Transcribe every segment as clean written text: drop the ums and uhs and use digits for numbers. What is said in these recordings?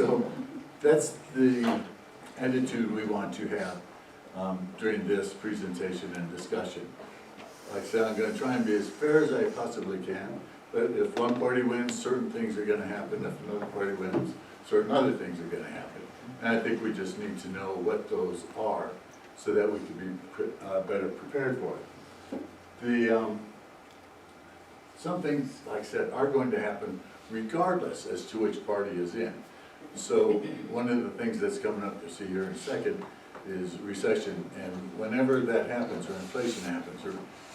So that's the attitude we want to have during this presentation and discussion. Like I said, I'm going to try and be as fair as I possibly can, but if one party wins, certain things are going to happen. If another party wins, certain other things are going to happen. And I think we just need to know what those are so that we can be better prepared for it. Some things, like I said, are going to happen regardless as to which party is in. So one of the things that's coming up, you'll see here in a second, is recession. And whenever that happens, or inflation happens, or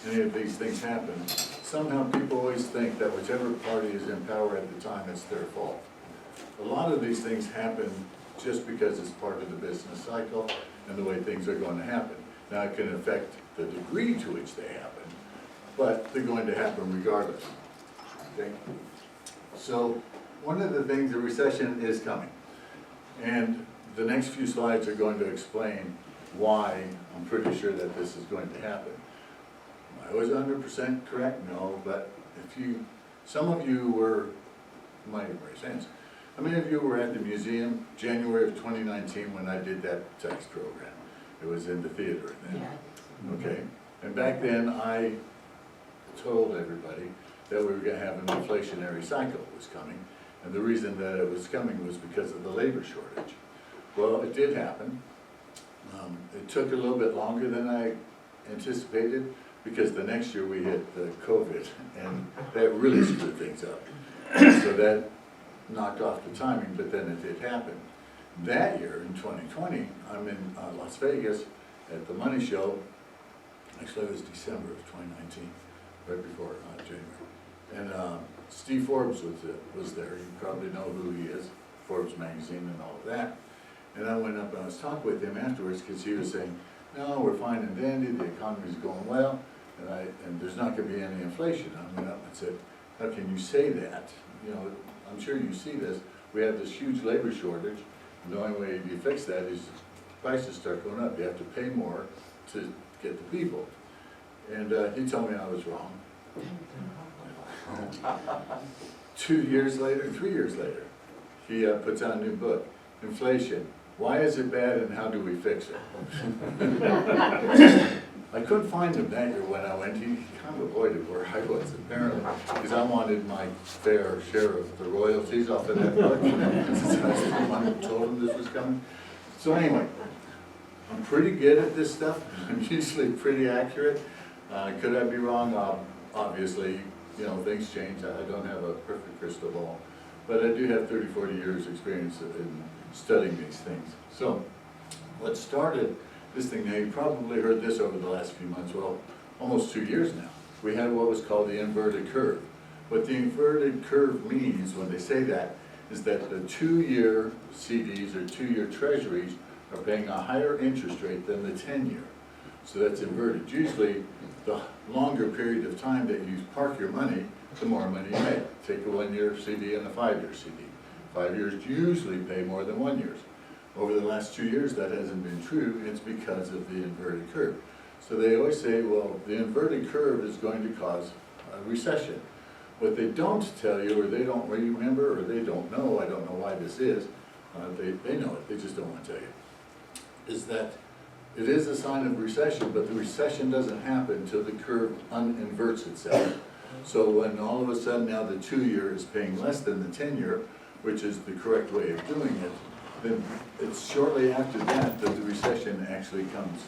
any of these things happen, somehow people always think that whichever party is in power at the time, it's their fault. A lot of these things happen just because it's part of the business cycle and the way things are going to happen. Now it can affect the degree to which they happen, but they're going to happen regardless. Okay? So one of the things, the recession is coming. And the next few slides are going to explain why I'm pretty sure that this is going to happen. Am I always 100% correct? No, but some of you were, might raise hands. How many of you were at the museum January of 2019 when I did that text program? It was in the theater then. Yeah. Okay. And back then I told everybody that we were going to have an inflationary cycle was coming. And the reason that it was coming was because of the labor shortage. Well, it did happen. It took a little bit longer than I anticipated because the next year we hit the COVID and that really screwed things up. So that knocked off the timing, but then it did happen. That year, in 2020, I'm in Las Vegas at the Money Show. Actually, it was December of 2019, right before January. And Steve Forbes was there. You probably know who he is, Forbes magazine and all of that. And I went up and I was talking with him afterwards because he was saying, no, we're fine and dandy, the economy's going well, and there's not going to be any inflation. I went up and said, how can you say that? You know, I'm sure you see this. We have this huge labor shortage. And the only way you fix that is prices start going up. You have to pay more to get the people. And he told me I was wrong. 2 years later, 3 years later, he puts out a new book, Inflation. Why is it bad and how do we fix it? I couldn't find him that year when I went. He kind of avoided where I was, apparently, because I wanted my fair share of the royalties off of that book. Since I was the one who told him this was coming. So anyway, I'm pretty good at this stuff. I'm usually pretty accurate. Could I be wrong? Obviously, you know, things change. I don't have a perfect crystal ball. But I do have 30, 40 years experience in studying these things. So what started this thing, now you probably heard this over the last few months, well, almost 2 years now. We had what was called the inverted curve. What the inverted curve means when they say that is that the 2-year CDs or 2-year treasuries are paying a higher interest rate than the 10-year. So that's inverted. Usually the longer period of time that you park your money, the more money you make. Take a 1-year CD and a 5-year CD. 5 years usually pay more than 1 year. Over the last 2 years, that hasn't been true. It's because of the inverted curve. So they always say, well, the inverted curve is going to cause a recession. What they don't tell you, or they don't remember, or they don't know, I don't know why this is, they know it, they just don't want to tell you, is that it is a sign of recession, but the recession doesn't happen until the curve uninverts itself. So when all of a sudden now the 2-year is paying less than the 10-year, which is the correct way of doing it, then it's shortly after that that the recession actually comes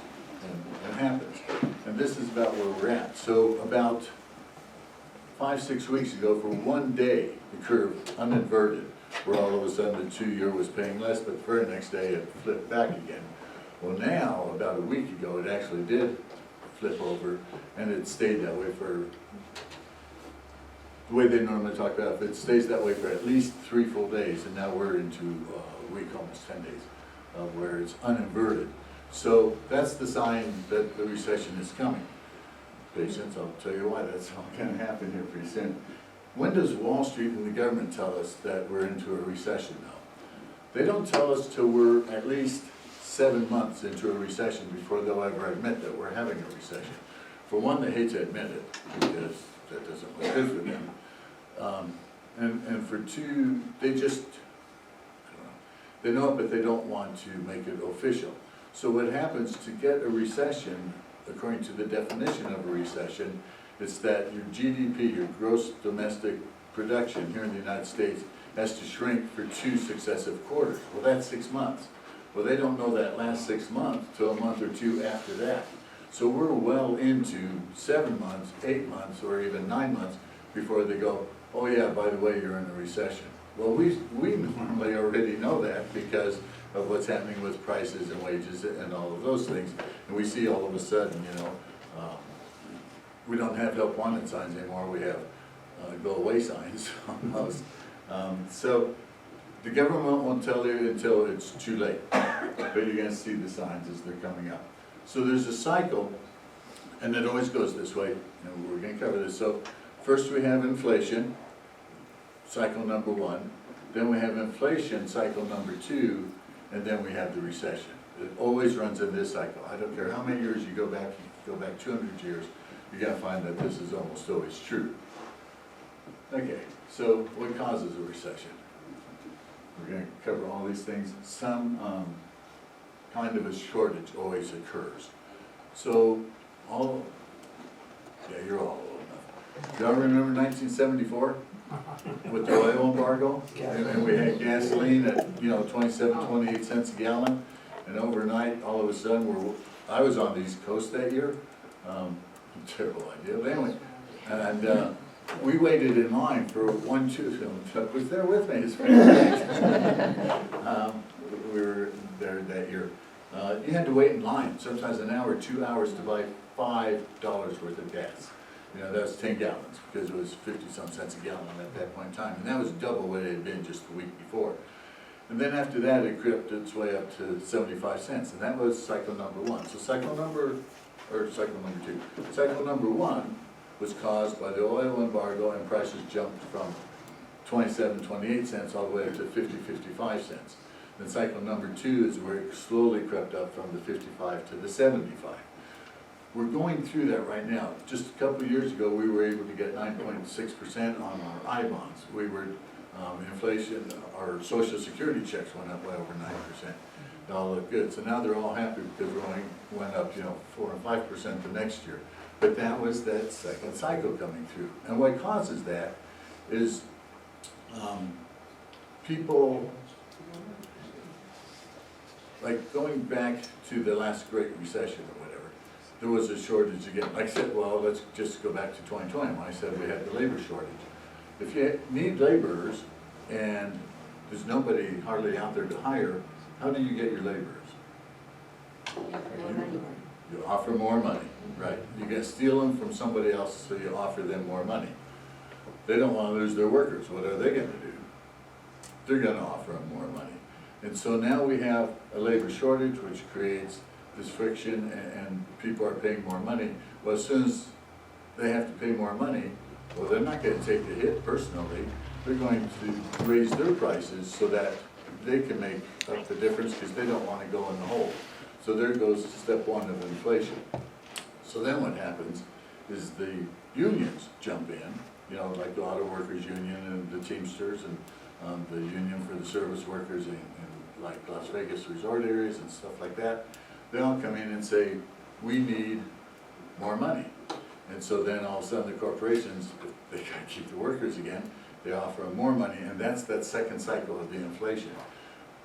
and happens. And this is about where we're at. So about 5, 6 weeks ago, for one day, the curve uninverted, where all of a sudden the 2-year was paying less, but the very next day it flipped back again. Well now, about a week ago, it actually did flip over, and it stayed that way for, the way they normally talk about it stays that way for at least 3 full days, and now we're into a week, almost 10 days, where it's uninverted. So that's the sign that the recession is coming. Patience, I'll tell you why that's all going to happen here pretty soon. When does Wall Street and the government tell us that we're into a recession now? They don't tell us till we're at least 7 months into a recession before they'll ever admit that we're having a recession. For one, they hate to admit it because that doesn't look good for them. And for two, they just, I don't know. They know it, but they don't want to make it official. So what happens to get a recession, according to the definition of a recession, it's that your GDP, your gross domestic production here in the United States, has to shrink for 2 successive quarters. Well, that's 6 months. Well, they don't know that last 6 months till a month or two after that. So we're well into 7 months, 8 months, or even 9 months before they go, oh yeah, by the way, you're in a recession. Well, we normally already know that because of what's happening with prices and wages and all of those things. And we see all of a sudden, we don't have help wanted signs anymore, we have go away signs almost. So the government won't tell you until it's too late, but you're going to see the signs as they're coming up. So there's a cycle, and it always goes this way, and we're going to cover this. So first we have inflation, cycle number 1, then we have inflation, cycle number 2, and then we have the recession. It always runs in this cycle. I don't care how many years you go back 200 years, you're going to find that this is almost always true. Okay, so what causes a recession? We're going to cover all these things. Some kind of a shortage always occurs. So you're all old enough. Do y'all remember 1974 with the oil embargo? And we had gasoline at 27, 28 cents a gallon, and overnight, all of a sudden, I was on the East Coast that year. Terrible idea, but anyway, and we waited in line for Chuck was there with me, his friend. We were there that year. You had to wait in line, sometimes an hour, 2 hours to buy $5 worth of gas. That was 10 gallons, because it was 50-some cents a gallon at that point in time, and that was double what it had been just the week before. And then after that, it crept its way up to 75 cents, and that was cycle number 1. So cycle number 2. Cycle number 1 was caused by the oil embargo, and prices jumped from 27, 28 cents all the way up to 50, 55 cents. Then cycle number 2 is where it slowly crept up from the 55 to the 75. We're going through that right now. Just a couple of years ago, we were able to get 9.6% on our I-bonds. We were, inflation, our Social Security checks went up by over 9%. It all looked good. So now they're all happy because we only went up, 4 and 5% the next year. But that was that second cycle coming through. And what causes that is people, like going back to the last Great Recession or whatever, there was a shortage again. Like I said, well, let's just go back to 2020 when I said we had the labor shortage. If you need laborers and there's nobody hardly out there to hire, how do you get your laborers? You offer more money, right? You get steal them from somebody else, so you offer them more money. They don't want to lose their workers. What are they going to do? They're going to offer them more money. And so now we have a labor shortage, which creates this friction, and people are paying more money. Well, as soon as they have to pay more money, well, they're not going to take the hit personally. They're going to raise their prices so that they can make up the difference, because they don't want to go in the hole. So there goes step 1 of inflation. So then what happens is the unions jump in, like the Auto Workers Union and the Teamsters and the Union for the Service Workers in like Las Vegas resort areas and stuff like that. They all come in and say, we need more money. And so then all of a sudden the corporations, if they gotta keep the workers again, they offer them more money, and that's that second cycle of the inflation.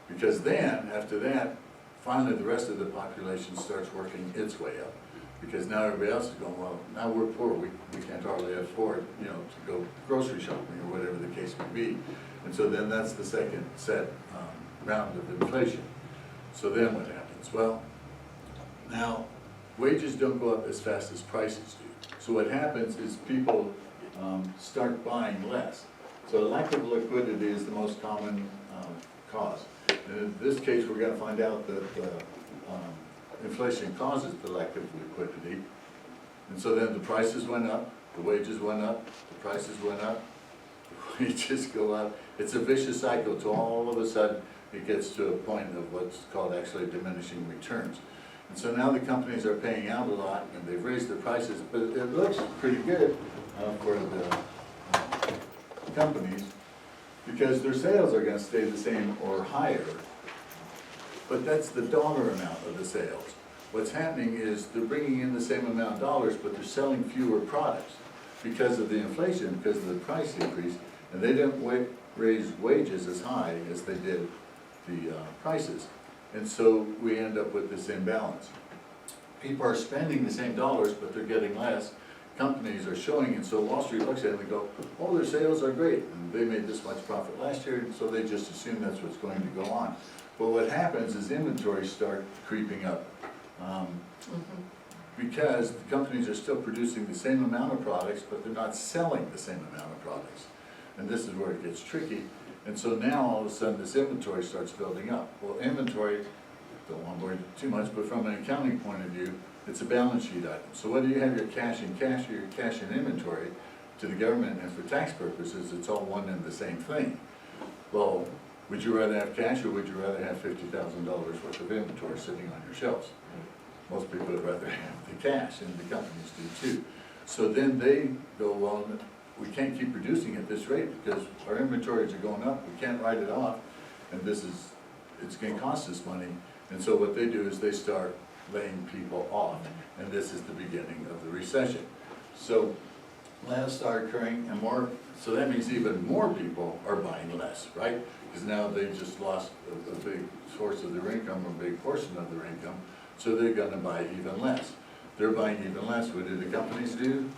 Because then, after that, finally the rest of the population starts working its way up. Because now everybody else is going, well, now we're poor, we can't hardly afford, to go grocery shopping or whatever the case may be. And so then that's the second set round of inflation. So then what happens? Well, now wages don't go up as fast as prices do. So what happens is people start buying less. So lack of liquidity is the most common cause. And in this case, we're going to find out that inflation causes the lack of liquidity. And so then the prices went up, the wages went up, the prices went up, the wages go up. It's a vicious cycle till all of a sudden it gets to a point of what's called actually diminishing returns. And so now the companies are paying out a lot, and they've raised their prices, but it looks pretty good for the companies, because their sales are going to stay the same or higher, but that's the dollar amount of the sales. What's happening is they're bringing in the same amount of dollars, but they're selling fewer products because of the inflation, because of the price increase, and they didn't raise wages as high as they did the prices. And so we end up with this imbalance. People are spending the same dollars, but they're getting less. Companies are showing it, so Wall Street looks at it and they go, oh, their sales are great, and they made this much profit last year, so they just assume that's what's going to go on. But what happens is inventories start creeping up. Because the companies are still producing the same amount of products, but they're not selling the same amount of products. And this is where it gets tricky. And so now all of a sudden this inventory starts building up. Well, inventory, don't want to bore you too much, but from an accounting point of view, it's a balance sheet item. So whether you have your cash in cash or your cash in inventory, to the government and for tax purposes, it's all one and the same thing. Well, would you rather have cash or would you rather have $50,000 worth of inventory sitting on your shelves? Most people would rather have the cash, and the companies do too. So then they go, well, we can't keep producing at this rate because our inventories are going up, we can't write it off, and it's gonna cost us money. And so what they do is they start laying people off, and this is the beginning of the recession. So layoffs start occurring, and so that means even more people are buying less, right? Because now they just lost a big source of their income, a big portion of their income, so they're gonna buy even less. They're buying even less. What do the companies do?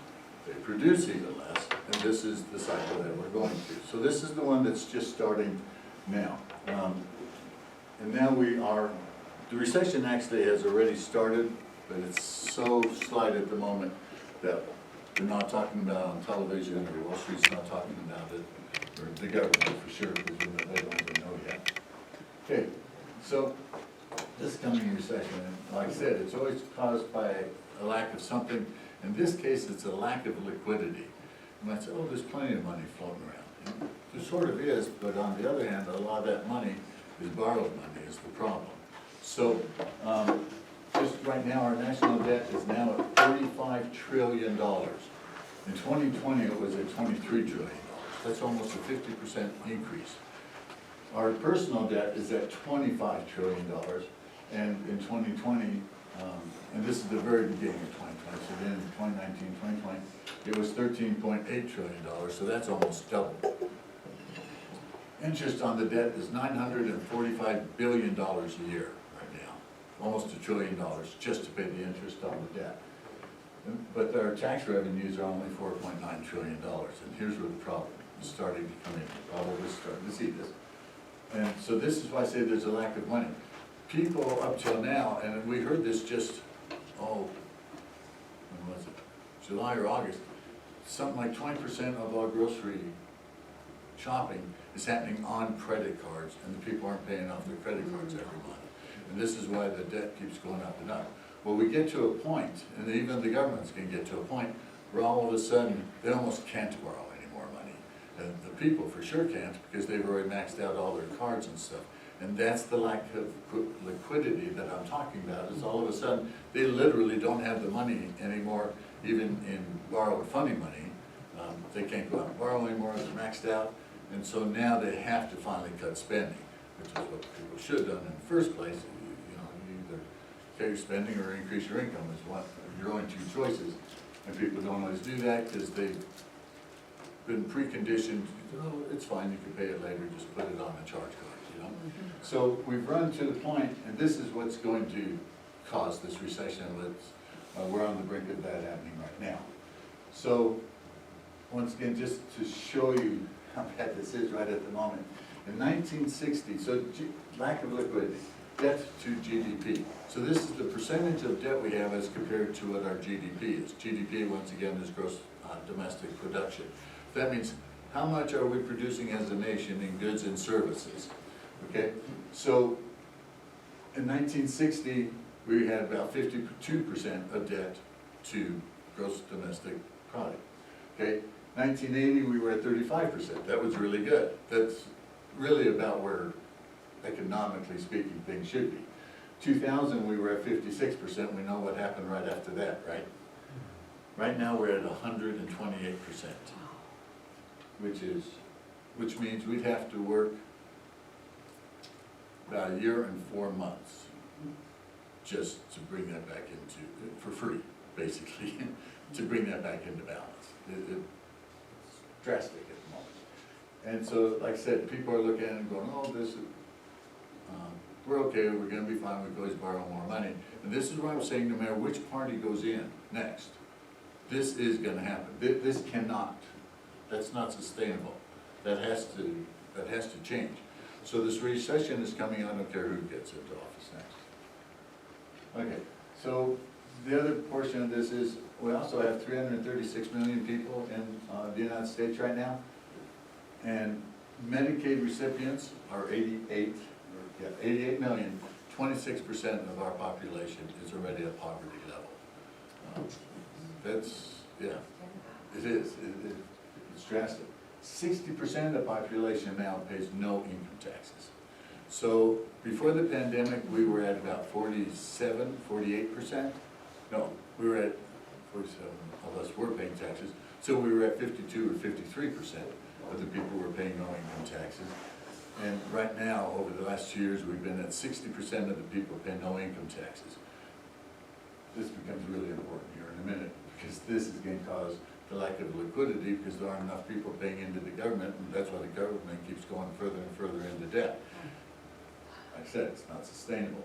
They produce even less, and this is the cycle that we're going through. So this is the one that's just starting now. And now the recession actually has already started, but it's so slight at the moment that they're not talking about it on television, or Wall Street's not talking about it, or the government for sure, because they don't even know yet. Okay, so this coming recession, and like I said, it's always caused by a lack of something. In this case, it's a lack of liquidity. You might say, oh, there's plenty of money floating around. And there sort of is, but on the other hand, a lot of that money is borrowed money is the problem. So just right now, our national debt is now at $35 trillion. In 2020, it was at $23 trillion. That's almost a 50% increase. Our personal debt is at $25 trillion, and in 2020, and this is the very beginning of 2020, so then in 2019, 2020, it was $13.8 trillion, so that's almost double. Interest on the debt is $945 billion a year right now, almost $1 trillion just to pay the interest on the debt. But our tax revenues are only $4.9 trillion, and here's where the problem is starting to come in. Probably starting to see this. And so this is why I say there's a lack of money. People up till now, and we heard this just, when was it? July or August, something like 20% of our grocery shopping is happening on credit cards, and the people aren't paying off their credit cards every month. And this is why the debt keeps going up and up. Well, we get to a point, and even the government's gonna get to a point, where all of a sudden, they almost can't borrow any more money. And the people for sure can't, because they've already maxed out all their cards and stuff. And that's the lack of liquidity that I'm talking about, is all of a sudden, they literally don't have the money anymore, even in borrowed funding money. They can't go out and borrow anymore, they're maxed out, and so now they have to finally cut spending, which is what people should have done in the first place. You either cut your spending or increase your income is one, your only two choices, and people don't always do that because they've been preconditioned, oh, it's fine, you can pay it later, just put it on a charge card. So we've run to the point, and this is what's going to cause this recession. We're on the brink of that happening right now. So once again, just to show you how bad this is right at the moment. In 1960, so lack of liquidity, debt to GDP. So this is the percentage of debt we have as compared to what our GDP is. GDP, once again, is gross domestic production. That means how much are we producing as a nation in goods and services? Okay, so in 1960, we had about 52% of debt to gross domestic product. Okay, 1980, we were at 35%. That was really good. That's really about where, economically speaking, things should be. 2000, we were at 56%. We know what happened right after that, right? Right now, we're at 128%, which means we'd have to work about a year and 4 months, just to bring that back into, for free, basically, to bring that back into balance. It's drastic at the moment. And so, like I said, people are looking at it and going, oh, this is, we're okay, we're gonna be fine, we can always borrow more money. And this is what I'm saying, no matter which party goes in next, this is gonna happen. This cannot, that's not sustainable. That has to change. So this recession is coming, I don't care who gets into office next. Okay, so the other portion of this is, we also have 336 million people in the United States right now. And Medicaid recipients are 88 million. 26% of our population is already at poverty level. That's, yeah, it is. It's drastic. 60% of the population now pays no income taxes. So before the pandemic, we were at about 48%. No, we were at 47 of us were paying taxes. So we were at 52 or 53% of the people were paying no income taxes. And right now, over the last 2 years, we've been at 60% of the people pay no income taxes. This becomes really important here in a minute, because this is going to cause the lack of liquidity, because there aren't enough people paying into the government, and that's why the government keeps going further and further into debt. Like I said, it's not sustainable.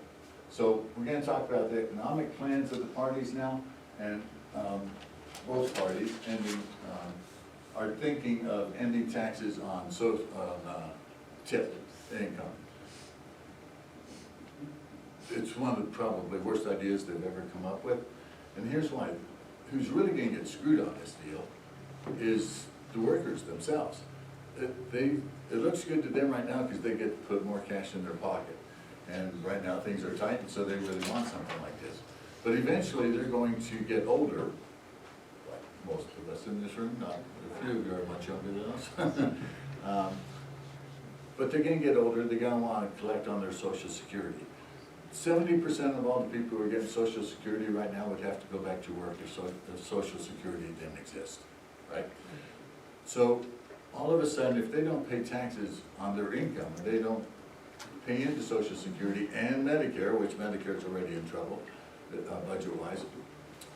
So we're going to talk about the economic plans of the parties now, and both parties are thinking of ending taxes on tip income. It's one of the probably worst ideas they've ever come up with, and here's why. Who's really going to get screwed on this deal is the workers themselves. It looks good to them right now because they get to put more cash in their pocket. And right now things are tight, and so they really want something like this. But eventually they're going to get older, like most of us in this room, not a few of you are much younger than us. But they're going to get older, they're going to want to collect on their Social Security. 70% of all the people who are getting Social Security right now would have to go back to work if Social Security didn't exist, right? So all of a sudden, if they don't pay taxes on their income, and they don't pay into Social Security and Medicare, which Medicare's already in trouble, budget-wise,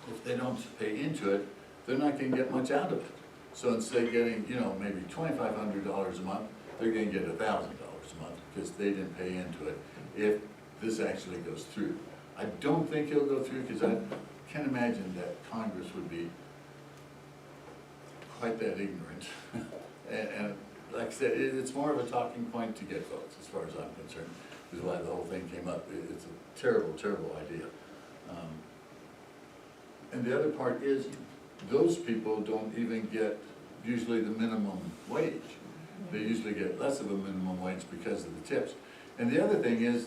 if they don't pay into it, they're not going to get much out of it. So instead of getting, maybe $2,500 a month, they're going to get $1,000 a month because they didn't pay into it. If this actually goes through, I don't think it'll go through because I can't imagine that Congress would be quite that ignorant. and like I said, it's more of a talking point to get votes, as far as I'm concerned. Is why the whole thing came up. It's a terrible, terrible idea. And the other part is, those people don't even get usually the minimum wage. They usually get less of a minimum wage because of the tips. And the other thing is,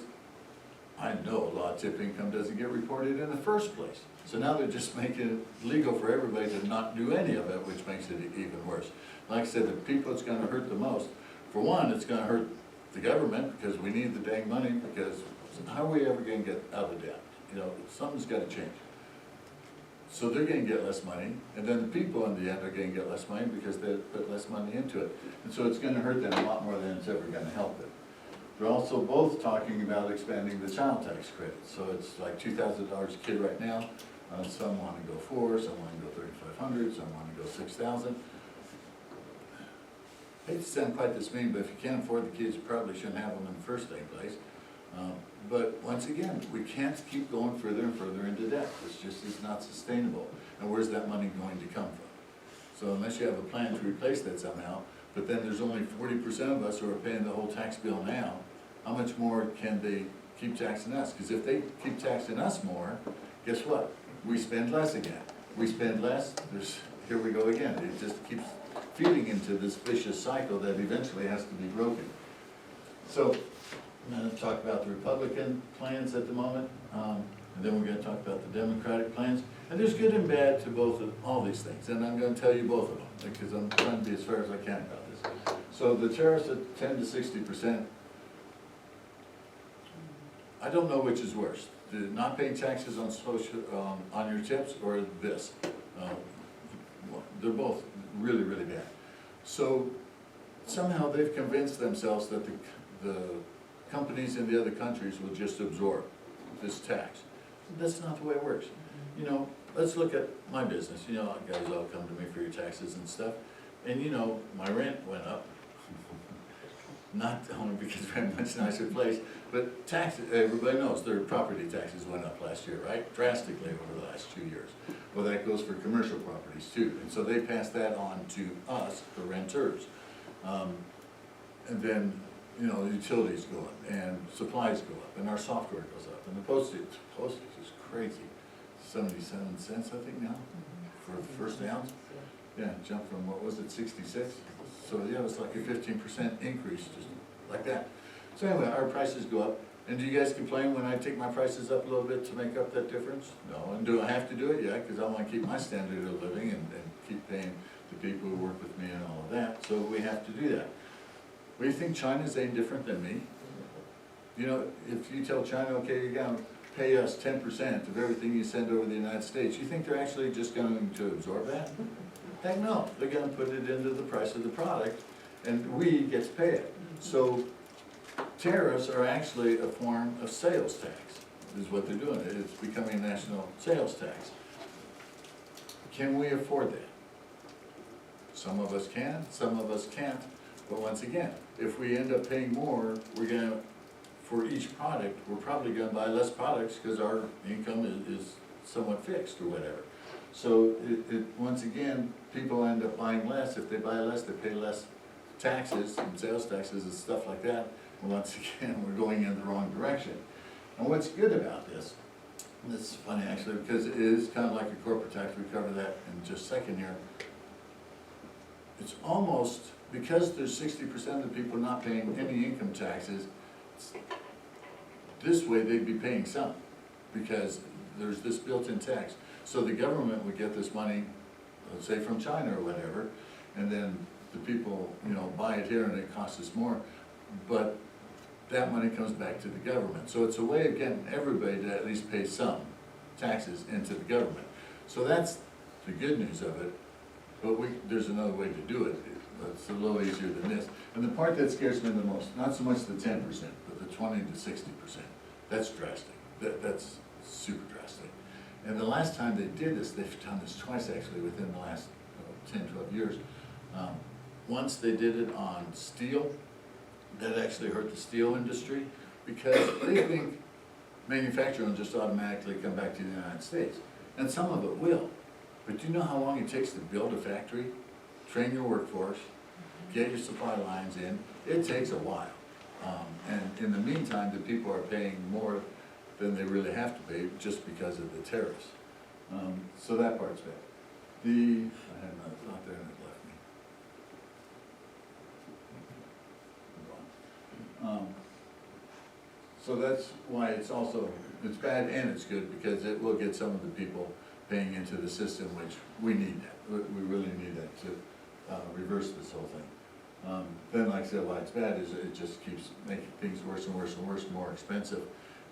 I know a lot of tip income doesn't get reported in the first place. So now they're just making it legal for everybody to not do any of it, which makes it even worse. Like I said, the people it's going to hurt the most, for one, it's going to hurt the government because we need the dang money, because how are we ever going to get out of debt? Something's got to change. So they're going to get less money, and then the people in the end are going to get less money because they put less money into it. And so it's going to hurt them a lot more than it's ever going to help them. They're also both talking about expanding the child tax credit. So it's like $2,000 a kid right now. Some want to go $4,000, some want to go $3,500, some want to go $6,000. I hate to sound quite this mean, but if you can't afford the kids, you probably shouldn't have them in the first place. But once again, we can't keep going further and further into debt. This just is not sustainable. And where's that money going to come from? So unless you have a plan to replace that somehow, but then there's only 40% of us who are paying the whole tax bill now, how much more can they keep taxing us? Because if they keep taxing us more, guess what? We spend less again. We spend less, here we go again. It just keeps feeding into this vicious cycle that eventually has to be broken. So I'm going to talk about the Republican plans at the moment, and then we're going to talk about the Democratic plans. And there's good and bad to both of all these things, and I'm going to tell you both of them because I'm trying to be as fair as I can about this. So the tariffs at 10 to 60%, I don't know which is worse: the not paying taxes on on your tips, or this. They're both really, really bad. So somehow they've convinced themselves that the companies in the other countries will just absorb this tax. That's not the way it works. You know, let's look at my business. You know, guys all come to me for your taxes and stuff. And you know, my rent went up. Not only because we're in a much nicer place, but taxes, everybody knows their property taxes went up last year, right? Drastically over the last 2 years. Well, that goes for commercial properties too. And so they pass that on to us, the renters. And then, you know, the utilities go up, and supplies go up, and our software goes up, and the postage is crazy. 77 cents, I think now, for the first ounce. Yeah, it jumped from, what was it, 66? So yeah, it's like a 15% increase, just like that. So anyway, our prices go up. And do you guys complain when I take my prices up a little bit to make up that difference? No. And do I have to do it? Yeah, because I want to keep my standard of living and keep paying the people who work with me and all of that. So we have to do that. What do you think China's any different than me? You know, if you tell China, okay, you're going to pay us 10% of everything you send over the United States, you think they're actually just going to absorb that? Heck no, they're going to put it into the price of the product, and we get to pay it. So tariffs are actually a form of sales tax, is what they're doing. It's becoming a national sales tax. Can we afford that? Some of us can, some of us can't. But once again, if we end up paying more, we're going to, for each product, we're probably going to buy less products because our income is somewhat fixed or whatever. So once again, people end up buying less. If they buy less, they pay less taxes and sales taxes and stuff like that. And once again, we're going in the wrong direction. And what's good about this, and this is funny actually, because it is kind of like a corporate tax, we cover that in just a second here. It's almost, because there's 60% of the people not paying any income taxes, this way they'd be paying some, because there's this built-in tax. So the government would get this money, let's say from China or whatever, and then the people, you know, buy it here and it costs us more, but that money comes back to the government. So it's a way of getting everybody to at least pay some taxes into the government. So that's the good news of it, but there's another way to do it. It's a little easier than this. And the part that scares me the most, not so much the 10%, but the 20 to 60%. That's drastic. That's super drastic. And the last time they did this, they've done this twice actually within the last 10, 12 years. Once they did it on steel. That actually hurt the steel industry because they think manufacturing will just automatically come back to the United States. And some of it will. But do you know how long it takes to build a factory, train your workforce, get your supply lines in? It takes a while. And in the meantime, the people are paying more than they really have to pay just because of the tariffs. So that part's bad. I had another thought there and it left me. So that's why it's bad and it's good, because it will get some of the people paying into the system, which we need that. We really need that to reverse this whole thing. Then, like I said, why it's bad is it just keeps making things worse and worse and worse, more expensive,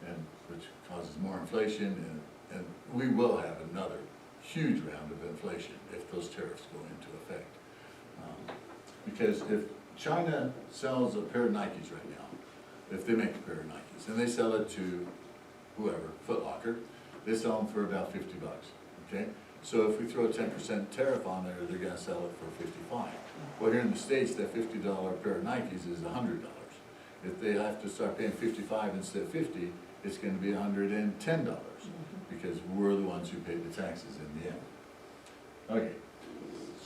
and which causes more inflation, and we will have another huge round of inflation if those tariffs go into effect. Because if China sells a pair of Nikes right now, if they make a pair of Nikes, and they sell it to whoever, Foot Locker, they sell them for about 50 bucks, okay? So if we throw a 10% tariff on there, they're gonna sell it for 55. Well, here in the States, that $50 pair of Nikes is $100. If they have to start paying 55 instead of 50, it's gonna be $110, because we're the ones who pay the taxes in the end. Okay.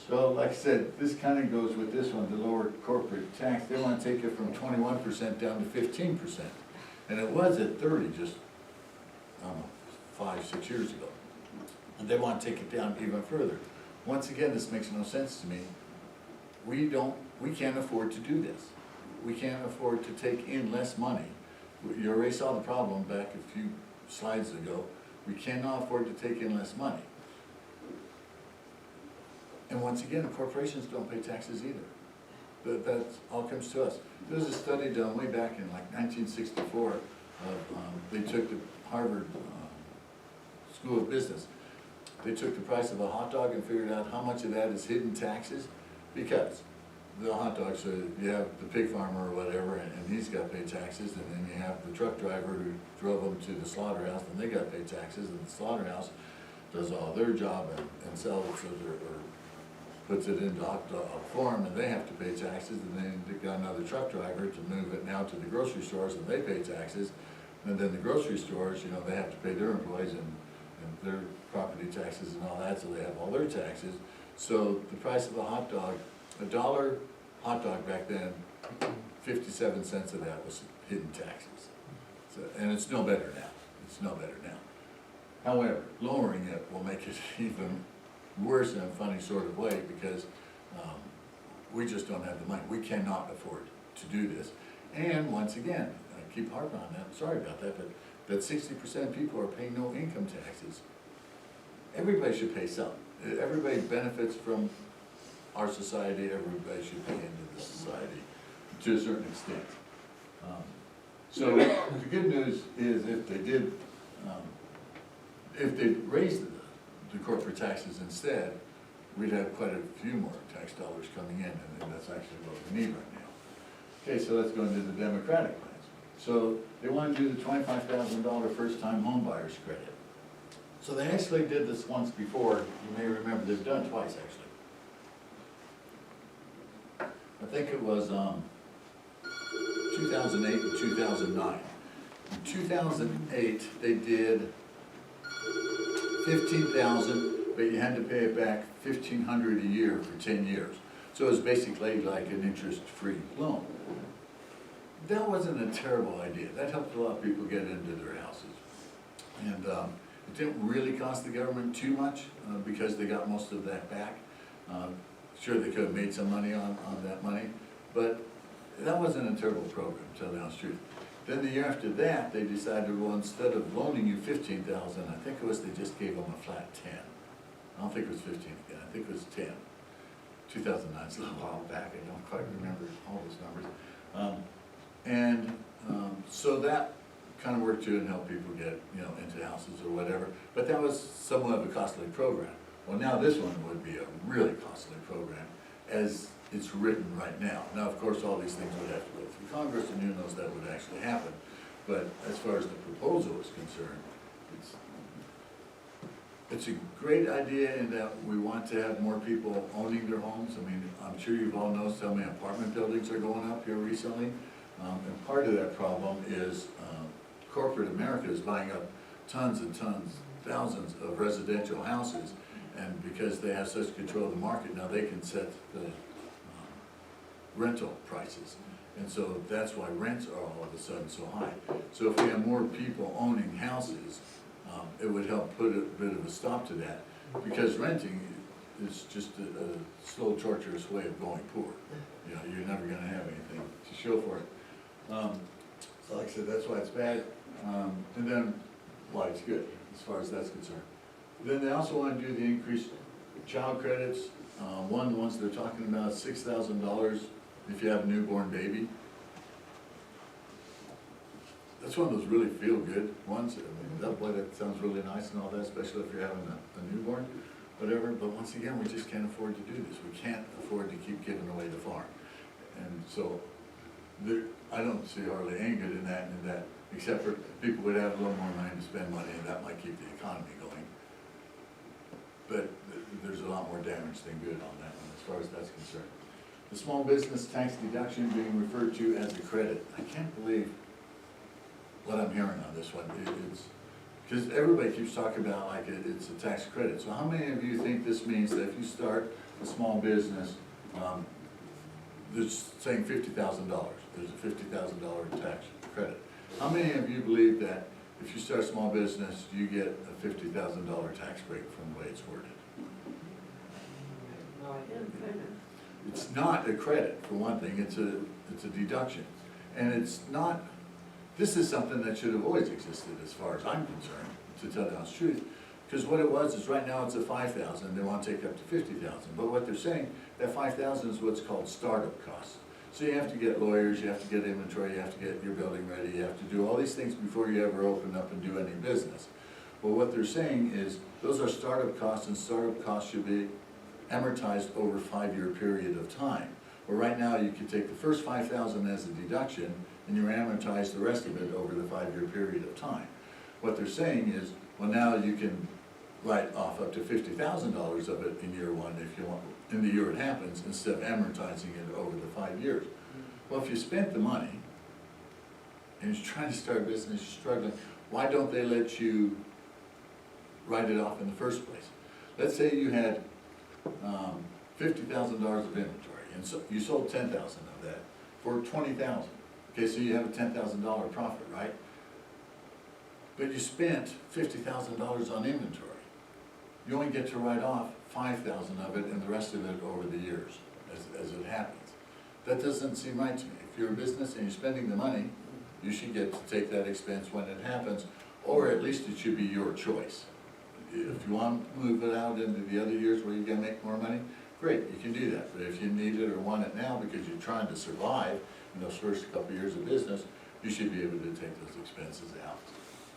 So like I said, this kind of goes with this one, the lower corporate tax. They want to take it from 21% down to 15%. And it was at 30 just, I don't know, 5, 6 years ago. And they want to take it down even further. Once again, this makes no sense to me. We can't afford to do this. We can't afford to take in less money. You already saw the problem back a few slides ago. We cannot afford to take in less money. And once again, the corporations don't pay taxes either. That all comes to us. There was a study done way back in like 1964. They took the Harvard School of Business. They took the price of a hot dog and figured out how much of that is hidden taxes. Because the hot dogs, so you have the pig farmer or whatever, and he's got to pay taxes, and then you have the truck driver who drove them to the slaughterhouse, and they got to pay taxes, and the slaughterhouse does all their job and sells it, or puts it into hot dog form, and they have to pay taxes, and then they got another truck driver to move it now to the grocery stores, and they pay taxes, and then the grocery stores, you know, they have to pay their employees and their property taxes and all that, so they have all their taxes. So the price of a hot dog, $1 hot dog back then, 57 cents of that was hidden taxes. So, and it's no better now, it's no better now. However, lowering it will make it even worse in a funny sort of way, because we just don't have the money. We cannot afford to do this. And once again, I keep harping on that, sorry about that, but that 60% of people are paying no income taxes. Everybody should pay some. Everybody benefits from our society, everybody should pay into the society to a certain extent. So the good news is if they did, if they raised the corporate taxes instead, we'd have quite a few more tax dollars coming in, and that's actually what we need right now. Okay, so let's go into the Democratic plans. So they want to do the $25,000 first-time home buyers credit. So they actually did this once before. You may remember they've done it twice, actually. I think it was 2008 and 2009. In 2008, they did $15,000, but you had to pay it back $1,500 a year for 10 years. So it was basically like an interest-free loan. That wasn't a terrible idea. That helped a lot of people get into their houses. And it didn't really cost the government too much because they got most of that back. Sure, they could have made some money on that money, but that wasn't a terrible program, to tell you the honest truth. Then the year after that, they decided, well, instead of loaning you $15,000, I think it was they just gave them a flat 10. I don't think it was 15 again, I think it was 10. 2009 is a little while back, I don't quite remember all those numbers. So that kind of worked too and helped people get, you know, into houses or whatever. But that was somewhat of a costly program. Well, now this one would be a really costly program as it's written right now. Now, of course, all these things would have to go through Congress, and who knows that would actually happen. But as far as the proposal is concerned, it's a great idea in that we want to have more people owning their homes. I mean, I'm sure you've all noticed how many apartment buildings are going up here recently. And part of that problem is corporate America is buying up tons and tons, thousands of residential houses. And because they have such control of the market, now they can set the rental prices. And so that's why rents are all of a sudden so high. So if we have more people owning houses, it would help put a bit of a stop to that. Because renting is just a slow, torturous way of going poor. You know, you're never gonna have anything to show for it. So like I said, that's why it's bad. And then why it's good, as far as that's concerned. Then they also want to do the increased child credits. The ones they're talking about, $6,000 if you have a newborn baby. That's one of those really feel-good ones. I mean, that sounds really nice and all that, especially if you're having a newborn, whatever. But once again, we just can't afford to do this. We can't afford to keep giving away the farm. And so I don't see hardly any good in that, except for people would have a little more money to spend money, and that might keep the economy going. But there's a lot more damage than good on that one, as far as that's concerned. The small business tax deduction being referred to as a credit. I can't believe what I'm hearing on this one. It's because everybody keeps talking about like it's a tax credit. So how many of you think this means that if you start a small business, there's saying $50,000, there's a $50,000 tax credit. How many of you believe that if you start a small business, you get a $50,000 tax break from the way it's worded? No, I didn't. It's not a credit, for one thing, it's a deduction. And it's not, this is something that should have always existed as far as I'm concerned, to tell the honest truth. Because what it was is right now it's a $5,000, they want to take up to $50,000. But what they're saying, that $5,000 is what's called startup costs. So you have to get lawyers, you have to get inventory, you have to get your building ready, you have to do all these things before you ever open up and do any business. Well, what they're saying is those are startup costs, and startup costs should be amortized over a 5-year period of time. Well, right now, you could take the first 5,000 as a deduction, and you amortize the rest of it over the 5-year period of time. What they're saying is, well, now you can write off up to $50,000 of it in year one if you want, in the year it happens, instead of amortizing it over the 5 years. Well, if you spent the money, and you're trying to start a business, you're struggling, why don't they let you write it off in the first place? Let's say you had $50,000 of inventory, and so you sold 10,000 of that for 20,000. Okay, so you have a $10,000 profit, right? But you spent $50,000 on inventory. You only get to write off 5,000 of it and the rest of it over the years as it happens. That doesn't seem right to me. If you're a business and you're spending the money, you should get to take that expense when it happens, or at least it should be your choice. If you want to move it out into the other years where you're going to make more money, great, you can do that. But if you need it or want it now because you're trying to survive in those first couple of years of business, you should be able to take those expenses out.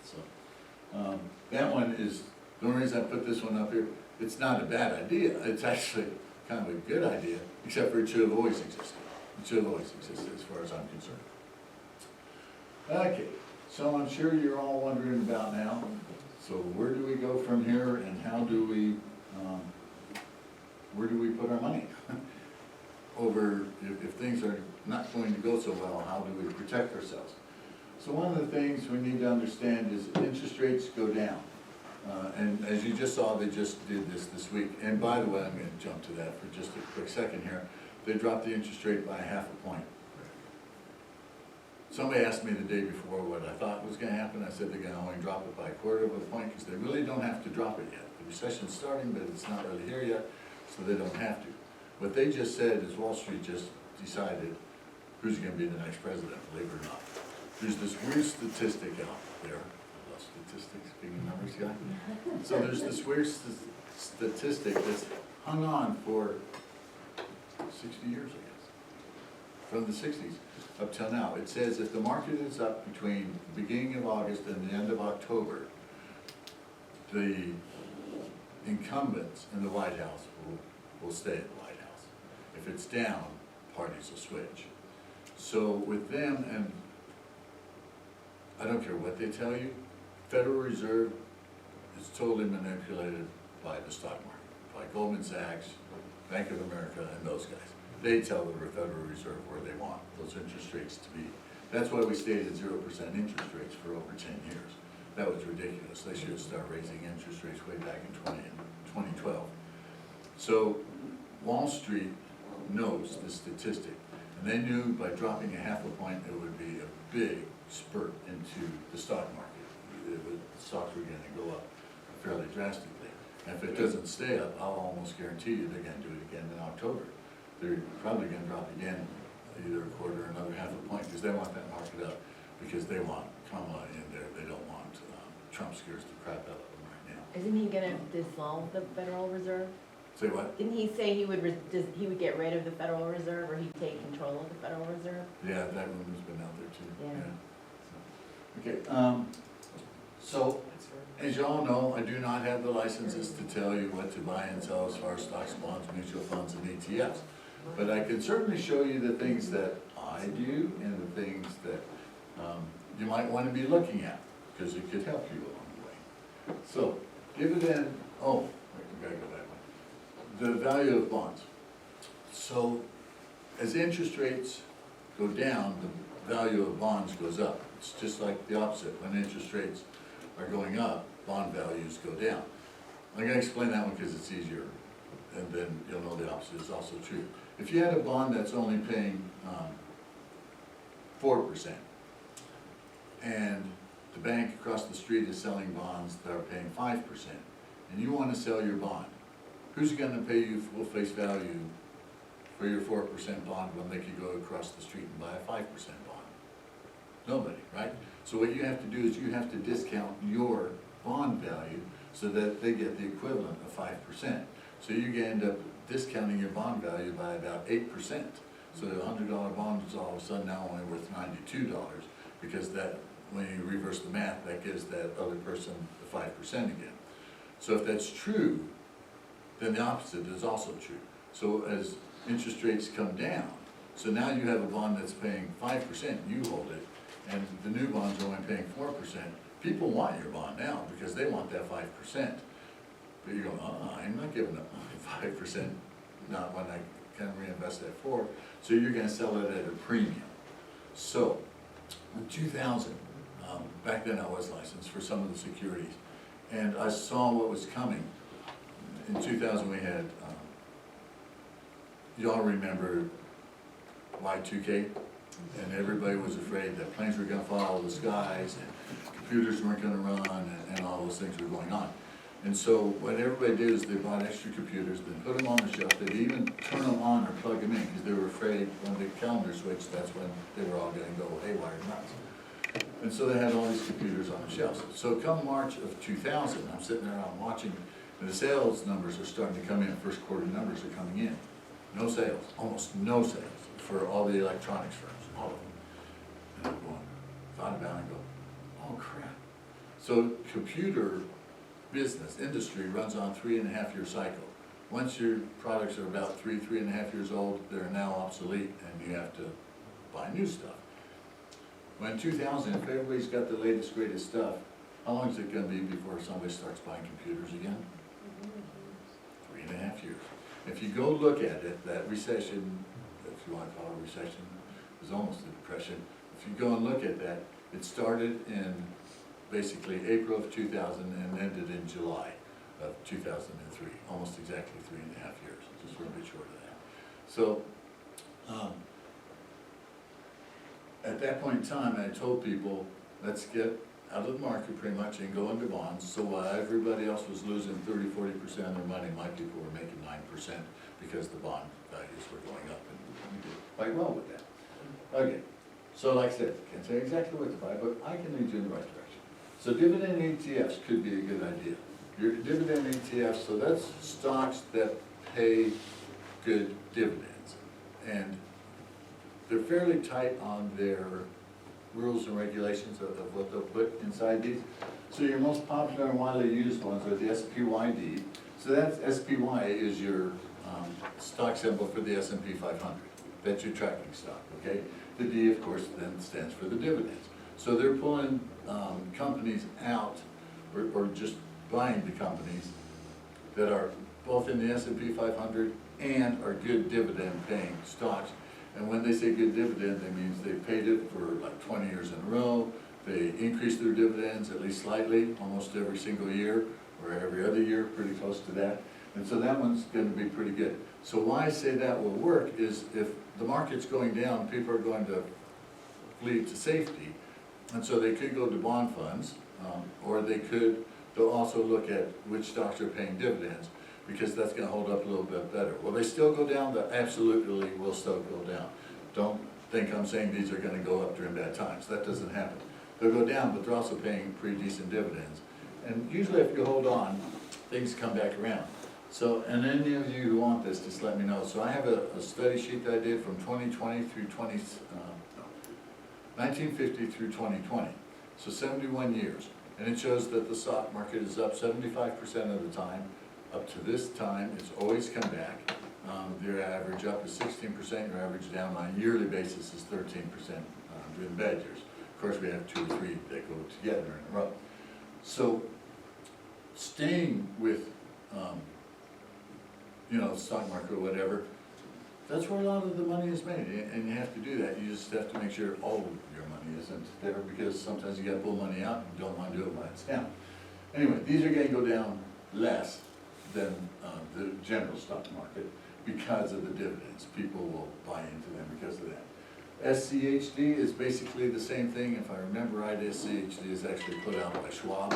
So that one is, the only reason I put this one up here, it's not a bad idea. It's actually kind of a good idea, except for it should have always existed. It should have always existed as far as I'm concerned. Okay, so I'm sure you're all wondering about now, so where do we go from here and how do we, where do we put our money? Over, if things are not going to go so well, how do we protect ourselves? So one of the things we need to understand is interest rates go down. And as you just saw, they just did this week. And by the way, I'm going to jump to that for just a quick second here. They dropped the interest rate by 0.5 point. Somebody asked me the day before what I thought was going to happen. I said they're going to only drop it by 1/4 point because they really don't have to drop it yet. The recession's starting, but it's not really here yet, so they don't have to. What they just said is Wall Street just decided who's going to be the next president, believe it or not. There's this weird statistic out there. I love statistics, being a numbers guy. So there's this weird statistic that's hung on for 60 years, I guess, from the 60s up till now. It says if the market is up between the beginning of August and the end of October, the incumbents in the White House will stay at the White House. If it's down, parties will switch. So with them, and I don't care what they tell you, Federal Reserve is totally manipulated by the stock market, by Goldman Sachs, Bank of America, and those guys. They tell the Federal Reserve where they want those interest rates to be. That's why we stayed at 0% interest rates for over 10 years. That was ridiculous. They should start raising interest rates way back in 2012. So Wall Street knows the statistic, and they knew by dropping 0.5 point it would be a big spurt into the stock market. The stocks were going to go up fairly drastically. And if it doesn't stay up, I'll almost guarantee you they're going to do it again in October. They're probably going to drop again, either 1/4 or another 0.5 point, because they want that market up, because they want Kamala in there. They don't want Trump scares the crap out of them right now. Isn't he gonna dissolve the Federal Reserve? Say what? Didn't he say he would get rid of the Federal Reserve, or he'd take control of the Federal Reserve? Yeah, that rumor's been out there too. Yeah. Okay, so as you all know, I do not have the licenses to tell you what to buy and sell as far as stocks, bonds, mutual funds, and ETFs. But I can certainly show you the things that I do and the things that you might want to be looking at, because it could help you along the way. So, dividend, oh, I gotta go back one. The value of bonds. So, as interest rates go down, the value of bonds goes up. It's just like the opposite. When interest rates are going up, bond values go down. I'm going to explain that one because it's easier, and then you'll know the opposite is also true. If you had a bond that's only paying 4%, and the bank across the street is selling bonds that are paying 5%, and you want to sell your bond, who's going to pay you full face value for your 4% bond when they could go across the street and buy a 5% bond? Nobody, right? So what you have to do is you have to discount your bond value so that they get the equivalent of 5%. So you end up discounting your bond value by about 8%. So the $100 bond is all of a sudden now only worth $92, because that, when you reverse the math, that gives that other person the 5% again. So if that's true, then the opposite is also true. So as interest rates come down. So now you have a bond that's paying 5%, you hold it, and the new bond's only paying 4%. People want your bond now because they want that 5%. But you go, I'm not giving up my 5%, not when I can reinvest at 4%. So you're gonna sell it at a premium. So, in 2000, back then I was licensed for some of the securities, and I saw what was coming. In 2000 we had, y'all remember Y2K? And everybody was afraid that planes were gonna fall out of the skies, and computers weren't gonna run, and all those things were going on. And so what everybody did is they bought extra computers, then put them on the shelf, they'd even turn them on or plug them in, because they were afraid when the calendar switched, that's when they were all gonna go haywire nuts. And so they had all these computers on the shelves. So come March of 2000, I'm sitting there, I'm watching, and the sales numbers are starting to come in, first quarter numbers are coming in. No sales, almost no sales for all the electronics firms, all of them. And I'm going, thought about it and go, oh crap. So computer business, industry runs on 3.5-year cycle. Once your products are about 3.5 years old, they're now obsolete and you have to buy new stuff. When 2000, if everybody's got the latest, greatest stuff, how long is it gonna be before somebody starts buying computers again? 3.5 years. If you go look at it, that recession, if you want to call it a recession, it was almost a depression. If you go and look at that, it started in basically April of 2000 and ended in July of 2003, almost exactly 3.5 years, just a little bit short of that. So, at that point in time, I told people, let's get out of the market pretty much and go into bonds. So while everybody else was losing 30–40% of their money, my people were making 9% because the bond values were going up, and we did quite well with that. Okay, so like I said, can't say exactly what to buy, but I can lead you in the right direction. So dividend ETFs could be a good idea. Your dividend ETFs, so that's stocks that pay good dividends. And they're fairly tight on their rules and regulations of what they'll put inside these. So your most popular and widely used ones are the SPYD. So that's SPY is your stock symbol for the S&P 500. That's your tracking stock, okay? The D, of course, then stands for the dividends. So they're pulling companies out, or just buying the companies that are both in the S&P 500 and are good dividend paying stocks. And when they say good dividend, that means they've paid it for like 20 years in a row. They increase their dividends at least slightly, almost every single year, or every other year, pretty close to that. And so that one's going to be pretty good. So why I say that will work is if the market's going down, people are going to flee to safety. And so they could go to bond funds, or they'll also look at which stocks are paying dividends, because that's going to hold up a little bit better. Will they still go down? They absolutely will still go down. Don't think I'm saying these are going to go up during bad times. That doesn't happen. They'll go down, but they're also paying pretty decent dividends. And usually if you hold on, things come back around. So, and any of you who want this, just let me know. So I have a study sheet that I did from 2020 through 1950 through 2020. So 71 years. And it shows that the stock market is up 75% of the time. Up to this time, it's always come back. Your average up is 16%, your average down on a yearly basis is 13% during the bad years. Of course, we have 2 or 3 that go together in a row. So, staying with, the stock market or whatever, that's where a lot of the money is made, and you have to do that. You just have to make sure all of your money isn't there, because sometimes you got to pull money out and you don't want to do it when it's down. Anyway, these are going to go down less than the general stock market because of the dividends. People will buy into them because of that. SCHD is basically the same thing. If I remember right, SCHD is actually put out by Schwab.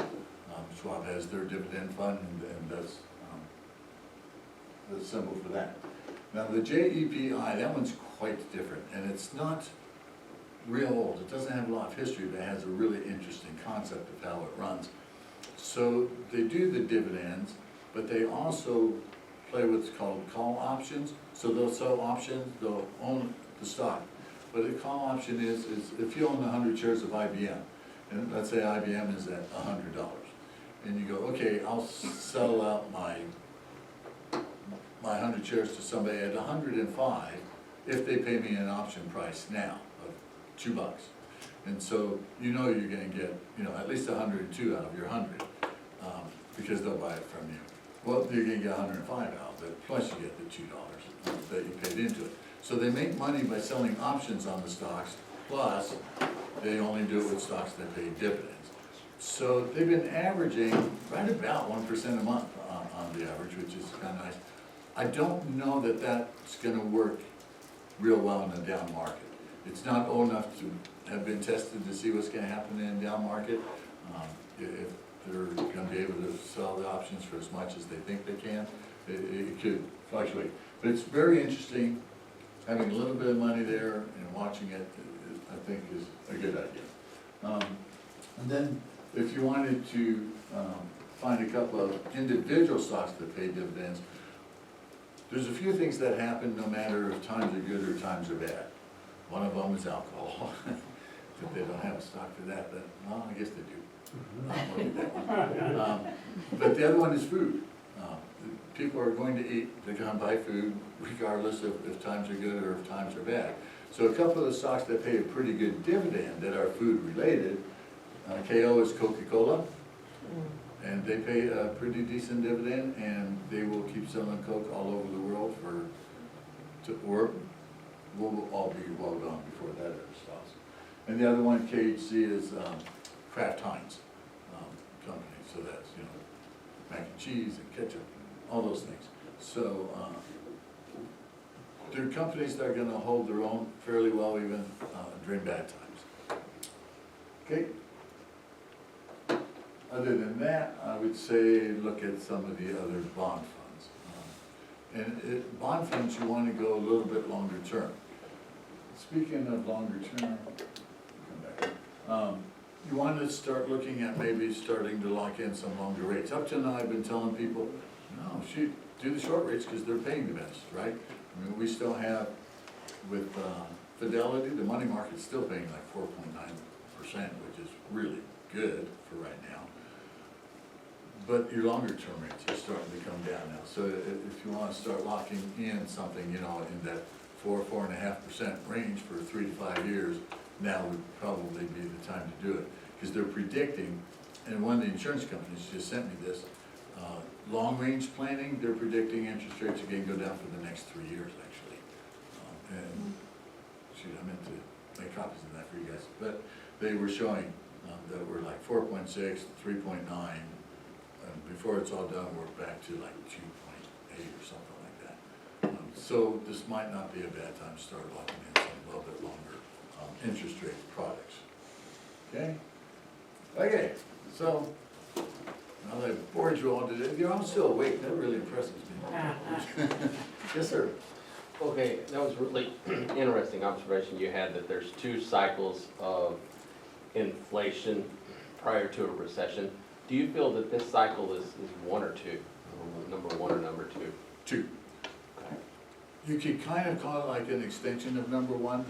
Schwab has their dividend fund, and that's the symbol for that. Now the JEPI, that one's quite different, and it's not real old. It doesn't have a lot of history, but it has a really interesting concept of how it runs. So they do the dividends, but they also play what's called call options. So they'll sell options, they'll own the stock. But a call option is if you own 100 shares of IBM, and let's say IBM is at $100, and you go, okay, I'll sell out my my 100 shares to somebody at 105 if they pay me an option price now of $2. And so you know you're gonna get, at least 102 out of your 100, because they'll buy it from you. Well, you're gonna get 105 out of it, plus you get the $2 that you paid into it. So they make money by selling options on the stocks, plus they only do it with stocks that pay dividends. So they've been averaging right about 1% a month on the average, which is kind of nice. I don't know that that's gonna work real well in a down market. It's not old enough to have been tested to see what's gonna happen in a down market. If they're gonna be able to sell the options for as much as they think they can, it could fluctuate. But it's very interesting, having a little bit of money there and watching it, I think is a good idea. And then if you wanted to find a couple of individual stocks that pay dividends, there's a few things that happen no matter if times are good or times are bad. One of them is alcohol. If they don't have a stock for that, then, well, I guess they do. Look at that one. But the other one is food. People are going to eat, they're gonna buy food regardless of if times are good or if times are bad. So a couple of the stocks that pay a pretty good dividend that are food related, KO is Coca-Cola, and they pay a pretty decent dividend, and they will keep selling Coke all over the world or we'll all be well gone before that ever stops. And the other one, KHC, is Kraft Heinz company, so that's, mac and cheese and ketchup, all those things. So they're companies that are gonna hold their own fairly well even during bad times. Okay. Other than that, I would say look at some of the other bond funds. Bond funds, you wanna go a little bit longer term. Speaking of longer term, come back. You want to start looking at maybe starting to lock in some longer rates. Up to now, I've been telling people, no, shoot, do the short rates because they're paying the best, right? I mean, we still have, with Fidelity, the money market's still paying like 4.9%, which is really good for right now. But your longer term rates are starting to come down now. So if you want to start locking in something, in that 4.5% range for 3 to 5 years, now would probably be the time to do it. Because they're predicting, and one of the insurance companies just sent me this, long range planning, they're predicting interest rates are going to go down for the next 3 years actually. And shoot, I meant to make copies of that for you guys. But they were showing that we're like 4.6, 3.9, and before it's all done, we're back to like 2.8 or something like that. So this might not be a bad time to start locking in some a little bit longer interest rate products. Okay? Okay, so now that I've bored you all today, you're all still awake, that really impresses me. Yes, sir. Okay, that was really interesting observation you had, that there's 2 cycles of inflation prior to a recession. Do you feel that this cycle is 1 or 2? Number 1 or number 2? 2. You could kind of call it like an extension of number 1,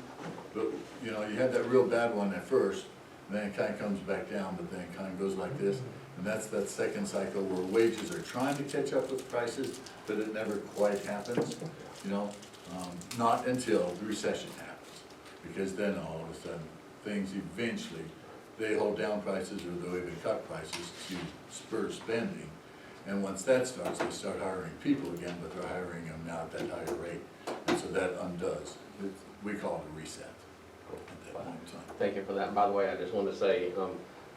but you had that real bad one at first, and then it kind of comes back down, but then it kind of goes like this. And that's that second cycle where wages are trying to catch up with prices, but it never quite happens, not until the recession happens. Because then all of a sudden, things eventually, they hold down prices or they'll even cut prices to spur spending. And once that starts, they start hiring people again, but they're hiring them now at that higher rate. And so that undoes. We call it a reset at that point in time. Thank you for that. By the way, I just wanted to say,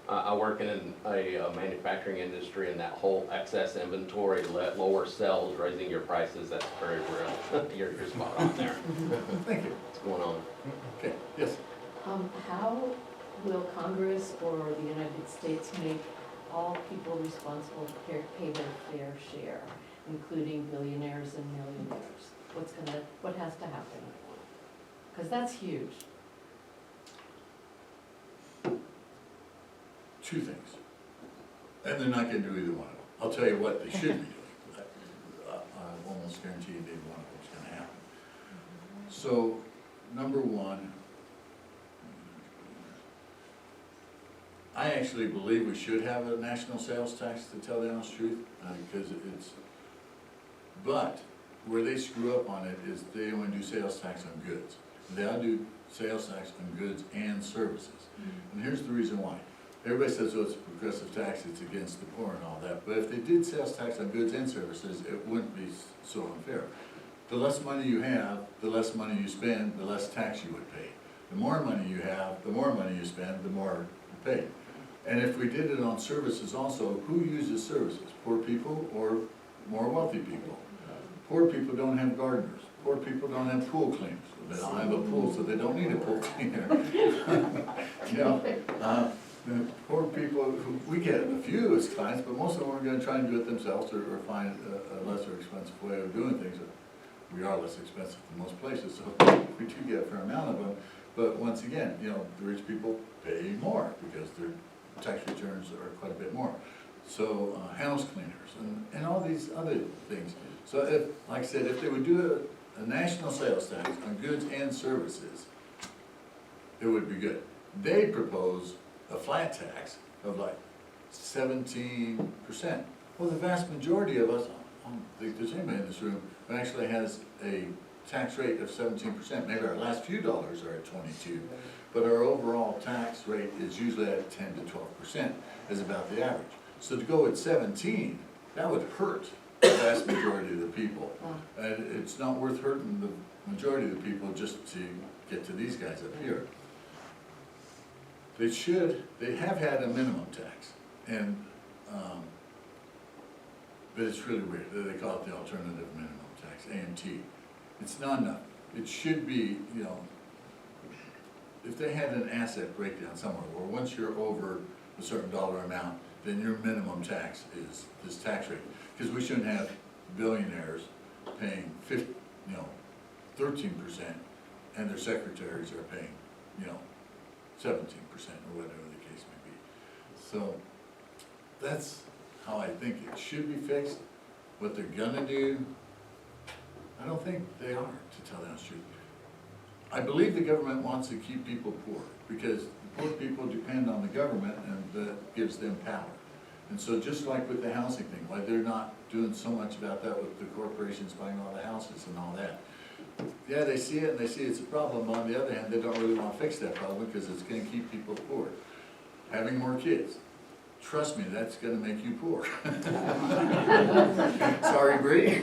I work in a manufacturing industry, and that whole excess inventory, lower sales, raising your prices, that's very real. You're spot on there. Thank you. What's going on? Okay, yes. How will Congress or the United States make all people responsible to pay their fair share, including billionaires and millionaires? What has to happen? Because that's huge. 2 things. And they're not going to do either one of them. I'll tell you what they should be doing. I almost guarantee you neither one of them is going to happen. So, number 1, I actually believe we should have a national sales tax, to tell the honest truth, because but where they screw up on it is they only do sales tax on goods. They ought to do sales tax on goods and services. And here's the reason why. Everybody says, oh, it's a progressive tax, it's against the poor and all that, but if they did sales tax on goods and services, it wouldn't be so unfair. The less money you have, the less money you spend, the less tax you would pay. The more money you have, the more money you spend, the more you pay. And if we did it on services also, who uses services? Poor people or more wealthy people? Poor people don't have gardeners. Poor people don't have pool cleaners. They don't have a pool, so they don't need a pool cleaner. You know, the poor people, we get a few as clients, but most of them are gonna try and do it themselves or find a lesser expensive way of doing things. We are less expensive than most places, so we do get a fair amount of them. But once again, you know, the rich people pay more because their tax returns are quite a bit more. So house cleaners and all these other things. So if, like I said, if they would do a national sales tax on goods and services, it would be good. They propose a flat tax of like 17%. Well, the vast majority of us, I don't think there's anybody in this room who actually has a tax rate of 17%. Maybe our last few dollars are at 22, but our overall tax rate is usually at 10 to 12% is about the average. So to go at 17, that would hurt the vast majority of the people. And it's not worth hurting the majority of the people just to get to these guys up here. They have had a minimum tax, and, but it's really weird. They call it the alternative minimum tax, AMT. It's not enough. It should be, you know, if they had an asset breakdown somewhere, where once you're over a certain dollar amount, then your minimum tax is this tax rate. Because we shouldn't have billionaires paying 13%, and their secretaries are paying, 17% or whatever the case may be. So that's how I think it should be fixed. What they're gonna do, I don't think they are, to tell the honest truth. I believe the government wants to keep people poor because poor people depend on the government and that gives them power. And so just like with the housing thing, why they're not doing so much about that with the corporations buying all the houses and all that. Yeah, they see it and they see it's a problem. On the other hand, they don't really want to fix that problem because it's going to keep people poor. Having more kids. Trust me, that's going to make you poor. Sorry, Bree.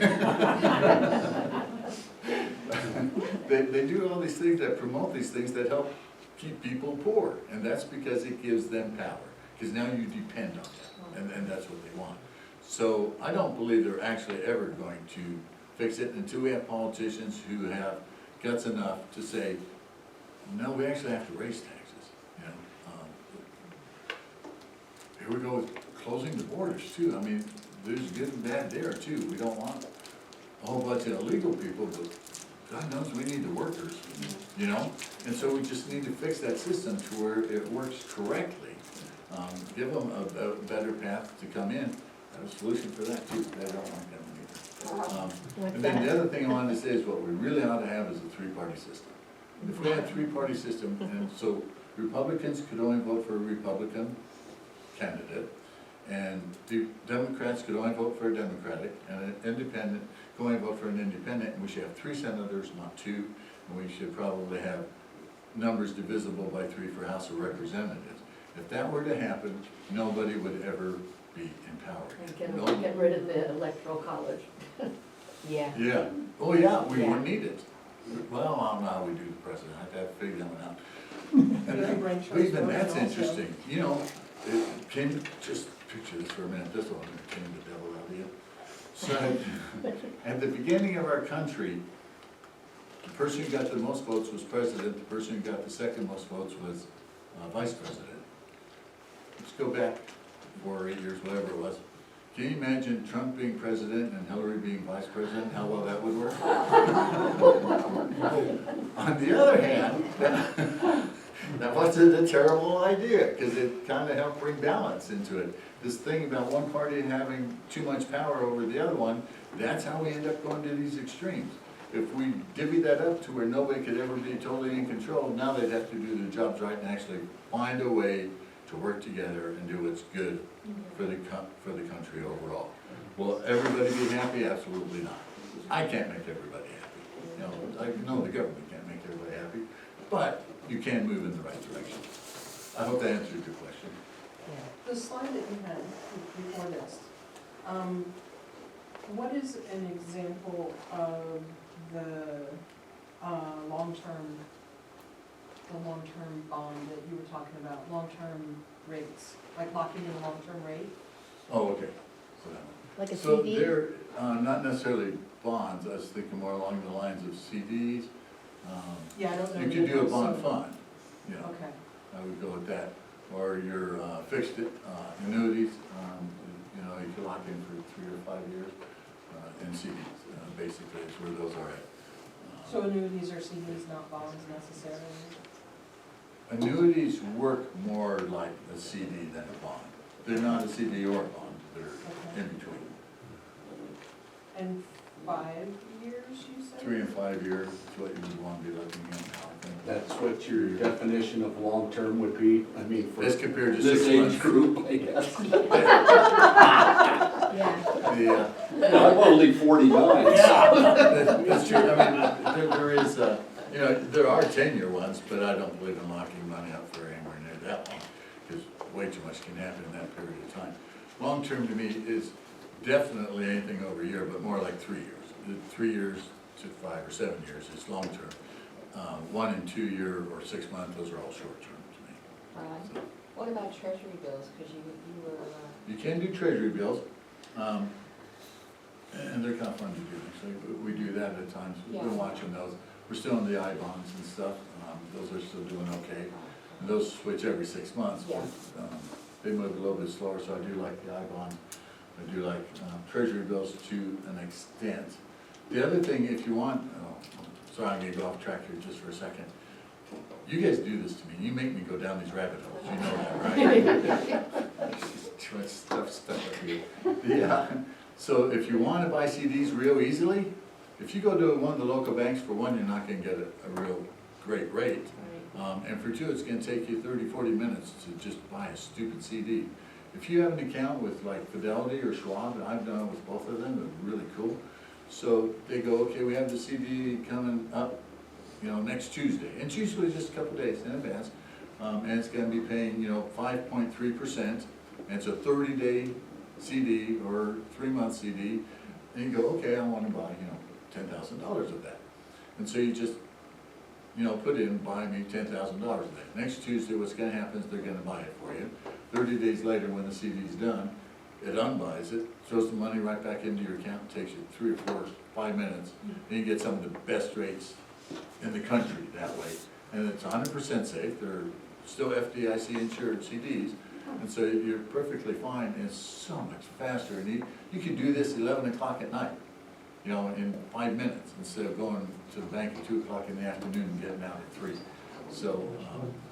They do all these things that promote these things that help keep people poor. And that's because it gives them power. Because now you depend on them. And that's what they want. So I don't believe they're actually ever going to fix it until we have politicians who have guts enough to say, no, we actually have to raise taxes. Here we go with closing the borders too. I mean, there's good and bad there too. We don't want a whole bunch of illegal people, but God knows we need the workers, And so we just need to fix that system to where it works correctly. Give them a better path to come in. I have a solution for that too. They don't like that one either. And then the other thing I wanted to say is what we really ought to have is a three-party system. If we had a three-party system, and so Republicans could only vote for a Republican candidate, and the Democrats could only vote for a Democratic, and an independent could only vote for an independent, and we should have 3 senators, not 2, and we should probably have numbers divisible by 3 for House of Representatives. If that were to happen, nobody would ever be in power. Get rid of the electoral college. Yeah. Yeah. Oh yeah, we wouldn't need it. Well, I don't know how we do the president. I have to figure that one out. But even that's interesting. Can you just picture this for a minute? This will entertain the devil out of you. So, at the beginning of our country, the person who got the most votes was president. The person who got the second most votes was vice president. Let's go back 4 or 8 years, whatever it was. Can you imagine Trump being president and Hillary being vice president, how well that would work? On the other hand, that wasn't a terrible idea, because it kind of helped bring balance into it. This thing about one party having too much power over the other one, that's how we end up going to these extremes. If we divvy that up to where nobody could ever be totally in control, now they'd have to do their jobs right and actually find a way to work together and do what's good for the country overall. Will everybody be happy? Absolutely not. I can't make everybody happy. You know, I know the government can't make everybody happy, but you can move in the right direction. I hope that answered your question. The slide that you had before this, what is an example of the long-term bond that you were talking about, long-term rates, like locking in a long-term rate? Oh, okay. Like a So CD? they're, not necessarily bonds, I was thinking more along the lines of CDs. Yeah, I don't know. You the could do a difference, bond so- fund, you know, Okay, I would go with that. Or your fixed annuities, you know, you could lock in for 3 or 5 years, and CDs, basically is where those are at. so annuities are CDs, not bonds necessarily? Annuities work more like a CD than a bond. They're not a CD or a bond, they're Okay. in between. And 5 years, you said? 3 and 5 years is what you would want to be looking at. That's what your definition of long-term would be, I mean, for As compared to this 6 age months. group, I guess. Yeah. Yeah. I'm only 49. That's true, I mean, there is, you know, there are 10-year ones, but I don't believe in locking money up for anywhere near that long, because way too much can happen in that period of time. Long-term to me is definitely anything over a year, but more like 3 years. 3 years to 5 or 7 years is long-term. 1 and 2 year or 6 months, those are all short-term to me. So, What about treasury bills, because you were, you can do treasury bills, and they're kind of fun to do, actually. We do that at times, we've been Yeah. watching those. We're still in the I-bonds and stuff, those are still doing okay. And those switch every 6 months, but they move a little bit slower, so I do like the I-bonds. I do like treasury bills to an extent. The other thing, if you want, sorry, I'm gonna go off track here just for a second. You guys do this to me, you make me go down these rabbit holes, you know that, right? Too much stuff up here. Yeah, so if you want to buy CDs real easily, if you go to one of the local banks, for one, you're not gonna get a real great rate. And for two, it's gonna take you 30, 40 minutes to just buy a stupid CD. If you have an account with like Fidelity or Schwab, and I've done it with both of them, they're really cool. So they go, okay, we have the CD coming up, you know, next Tuesday, and it's usually just a couple days in advance, and it's gonna be paying, you know, 5.3%, and it's a 30-day CD or 3-month CD, and you go, okay, I wanna buy, you know, $10,000 of that. And so you just, you know, put in, buy me $10,000 of that. Next Tuesday, what's gonna happen is they're gonna buy it for you. 30 days later, when the CD's done, it unbuys it, throws the money right back into your account, takes you 3 or 4, 5 minutes, and you get some of the best rates in the country that way. And it's 100% safe, they're still FDIC insured CDs, and so you're perfectly fine, and it's so much faster. And you can do this 11 o'clock at night, you know, in 5 minutes, instead of going to the bank at 2 o'clock in the afternoon and getting out at 3. So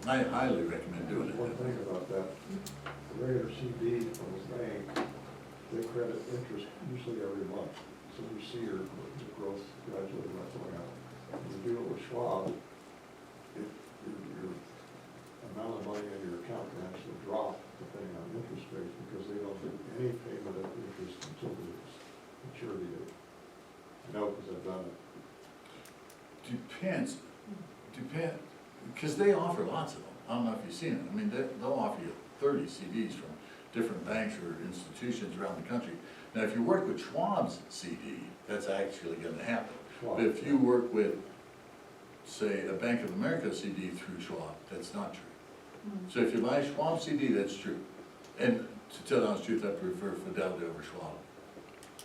I highly recommend doing it. One thing about that, the regular CD from the bank, they credit interest usually every month. So you see your growth gradually going out. When you do it with Schwab, your amount of money in your account can actually drop depending on interest rates, because they don't do any payment of interest until the maturity date. I know, because I've done it. Depends, because they offer lots of them. I don't know if you've seen it. I mean, they'll offer you 30 CDs from different banks or institutions around the country. Now, if you work with Schwab's CD, that's actually gonna happen. Schwab. But if you work with, say, a Bank of America CD through Schwab, that's not true. So if you buy a Schwab CD, that's true. And to tell the honest truth, I prefer Fidelity over Schwab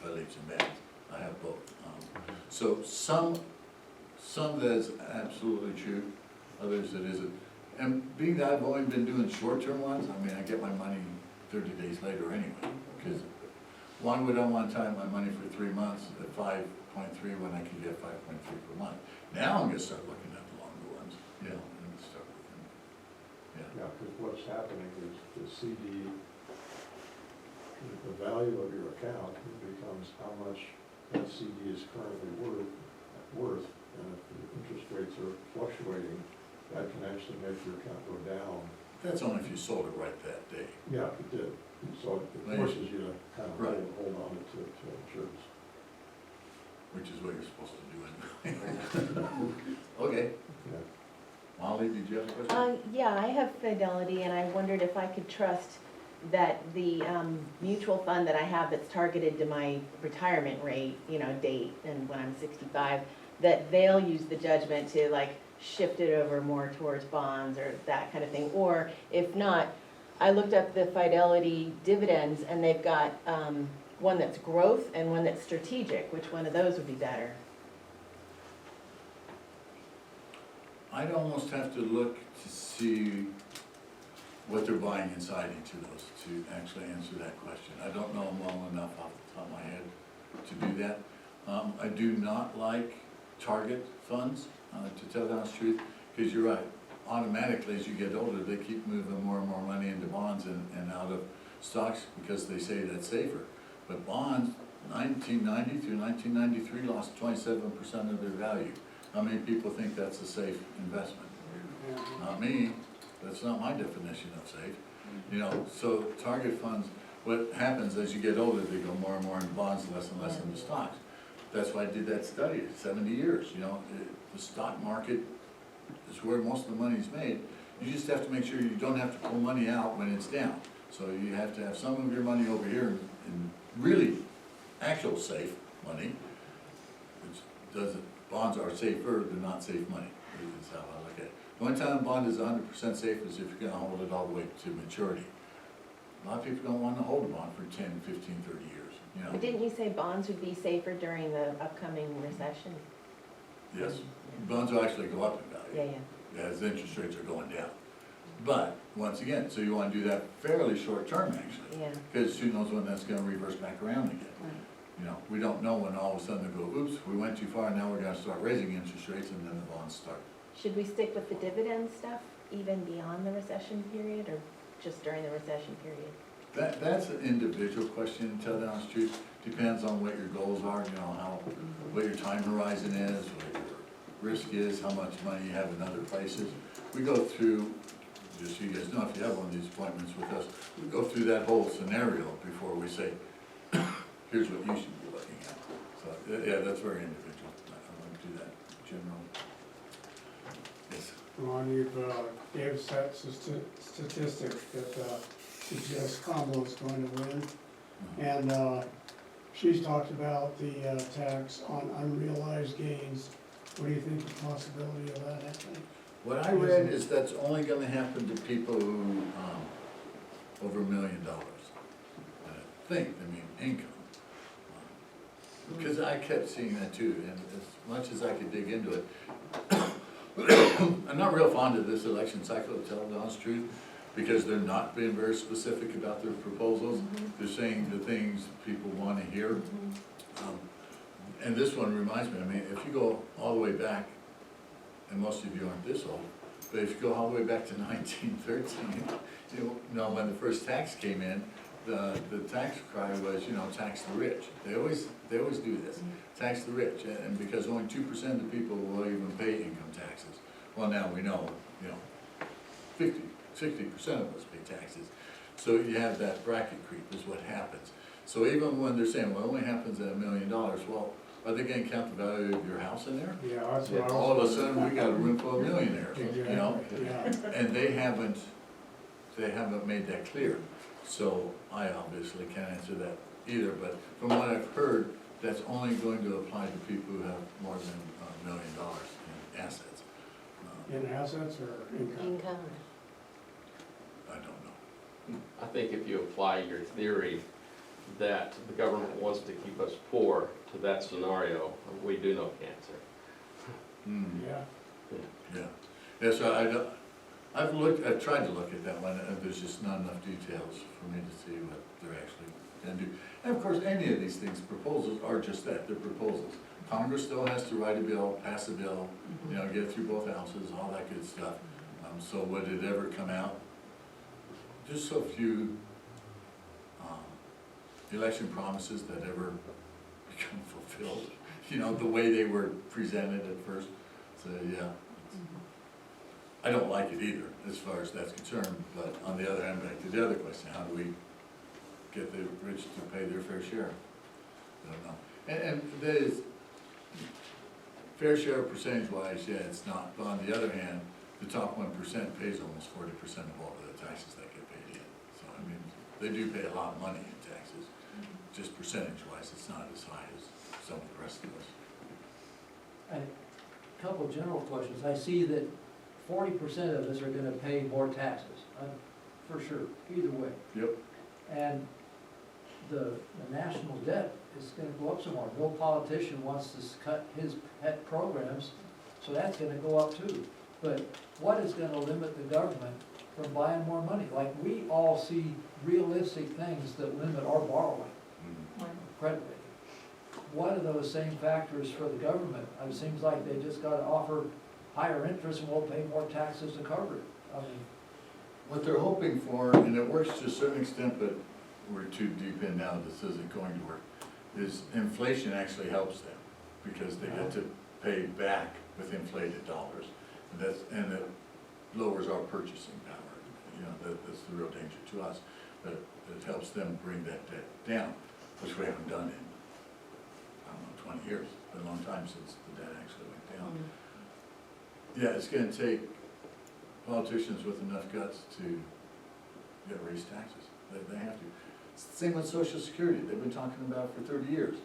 by leaps and bounds. I have both. So some that is absolutely true, others that isn't. And being that I've only been doing short-term ones, I mean, I get my money 30 days later anyway. Because why would I want to time my money for 3 months at 5.3 when I could get 5.3 per month? Now I'm gonna start looking at the longer ones, you know, and start looking. Yeah, because what's happening is the CD, the value of your account becomes how much that CD is currently worth, and if the interest rates are fluctuating, that can actually make your account go down. That's only if you sold it right that day. Yeah, it did. So it Right. forces you to kind of Right. hold on to insurance. which is what you're supposed to do anyway. Okay, Yeah. Molly, did you have a question? Yeah, I have Fidelity, and I wondered if I could trust that the mutual fund that I have that's targeted to my retirement rate, you know, date, and when I'm 65, that they'll use the judgment to like shift it over more towards bonds or that kind of thing. Or if not, I looked up the Fidelity dividends, and they've got one that's growth and one that's strategic. Which one of those would be better? I'd almost have to look to see what they're buying inside each of those to actually answer that question. I don't know them well enough off the top of my head to do that. I do not like target funds, to tell the honest truth, because you're right. Automatically, as you get older, they keep moving more and more money into bonds and out of stocks because they say that's safer. But bonds, 1990 through 1993, lost 27% of their value. How many people think that's a safe investment? Not me. That's not my definition of safe. You know, so target funds, what happens as you get older, they go more and more in bonds, less and less into stocks. That's why I did that study, 70 years, you know. The stock market is where most of the money's made. You just have to make sure you don't have to pull money out when it's down. So you have to have some of your money over here in really actual safe money, which doesn't, bonds are safer, they're not safe money, is how I look at it. The only time a bond is 100% safe is if you're gonna hold it all the way to maturity. A lot of people don't want to hold a bond for 10, 15, 30 years, you know. Didn't you say bonds would be safer during the upcoming recession? Yes, bonds will actually go up in value. Yeah. As interest rates are going down. But, once again, so you wanna do that fairly short term, actually. Yeah. Because who knows when that's gonna reverse back around again. Right. You know, we don't know when all of a sudden they go, oops, we went too far, now we're gonna start raising interest rates, and then the bonds start. Should we stick with the dividend stuff even beyond the recession period, or just during the recession period? That's an individual question, to tell the honest truth. Depends on what your goals are, you know, how, what your time horizon is, what your risk is, how much money you have in other places. We go through, just so you guys know, if you have one of these appointments with us, we go through that whole scenario before we say, here's what you should be looking at. So, yeah, that's very individual. I wouldn't do that general. Yes. Ron, you've gave set statistics that suggest Kamala's going to win. And she's talked about the tax on unrealized gains. What do you think the possibility of that happening? What I read is that's only gonna happen to people who, over $1 million. I think, income. Because I kept seeing that too, and as much as I could dig into it, I'm not real fond of this election cycle, to tell the honest truth, because they're not being very specific about their proposals. They're saying the things people want to hear. And this one reminds me, if you go all the way back, and most of you aren't this old, but if you go all the way back to 1913, you know, when the first tax came in, the tax cry was, you know, tax the rich. They always do this, tax the rich, and because only 2% of the people will even pay income taxes. Well, now we know, you know, 60% of us pay taxes. So you have that bracket creep is what happens. So even when they're saying, well, it only happens at $1 million, well, are they gonna count the value of your house in there? Yeah, that's what I was. All of a sudden, we got a room full of millionaires, you know? Yeah. And they haven't made that clear. So I obviously can't answer that either, but from what I've heard, that's only going to apply to people who have more than $1 million in assets. In assets or income? Income. I don't know. I think if you apply your theory that the government wants to keep us poor to that scenario, we do know cancer. Yeah. Yeah. Yeah, so I've tried to look at that one, and there's just not enough details for me to see what they're actually gonna do. And of course, any of these things, proposals are just that, they're proposals. Congress still has to write a bill, pass a bill, you know, get through both houses, all that good stuff. So would it ever come out? Just so few election promises that ever become fulfilled, you know, the way they were presented at first. So, yeah. I don't like it either, as far as that's concerned, but on the other hand, back to the other question, how do we get the rich to pay their fair share? I don't know. And that is, fair share percentage-wise, yeah, it's not, but on the other hand, the top 1% pays almost 40% of all of the taxes that get paid in. So, I mean, they do pay a lot of money in taxes, just percentage-wise, it's not as high as some of the rest of us. A couple of general questions. I see that 40% of us are gonna pay more taxes, for sure, either way. Yep. And the national debt is gonna go up some more. No politician wants to cut his pet programs, so that's gonna go up too. But what is gonna limit the government from buying more money? Like, we all see realistic things that limit our borrowing, credit rating. What are those same factors for the government? It seems like they just gotta offer higher interest and we'll pay more taxes to cover it. I mean, What they're hoping for, and it works to a certain extent, but we're too deep in now, this isn't going to work, is inflation actually helps them, because they get to pay back with inflated dollars. And it lowers our purchasing power, you know, that's the real danger to us, but it helps them bring that debt down, which we haven't done in, I don't know, 20 years, it's been a long time since the debt actually went down. Yeah, it's gonna take politicians with enough guts to raise taxes, they have to. It's the same with Social Security, they've been talking about for 30 years.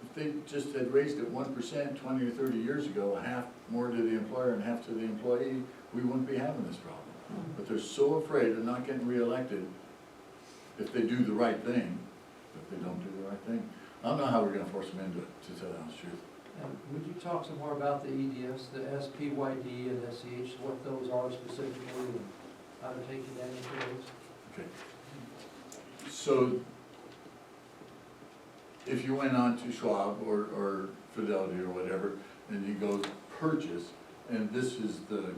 If they just had raised it 1% 20 or 30 years ago, half more to the employer and half to the employee, we wouldn't be having this problem. But they're so afraid of not getting reelected if they do the right thing, if they don't do the right thing. I don't know how we're gonna force them into it, to tell the honest truth. and would you talk some more about the EDFs, the SPYD and SCH, what those are specifically and how to take advantage of those? Okay. So, if you went on to Schwab or Fidelity or whatever, and you go purchase, and this is the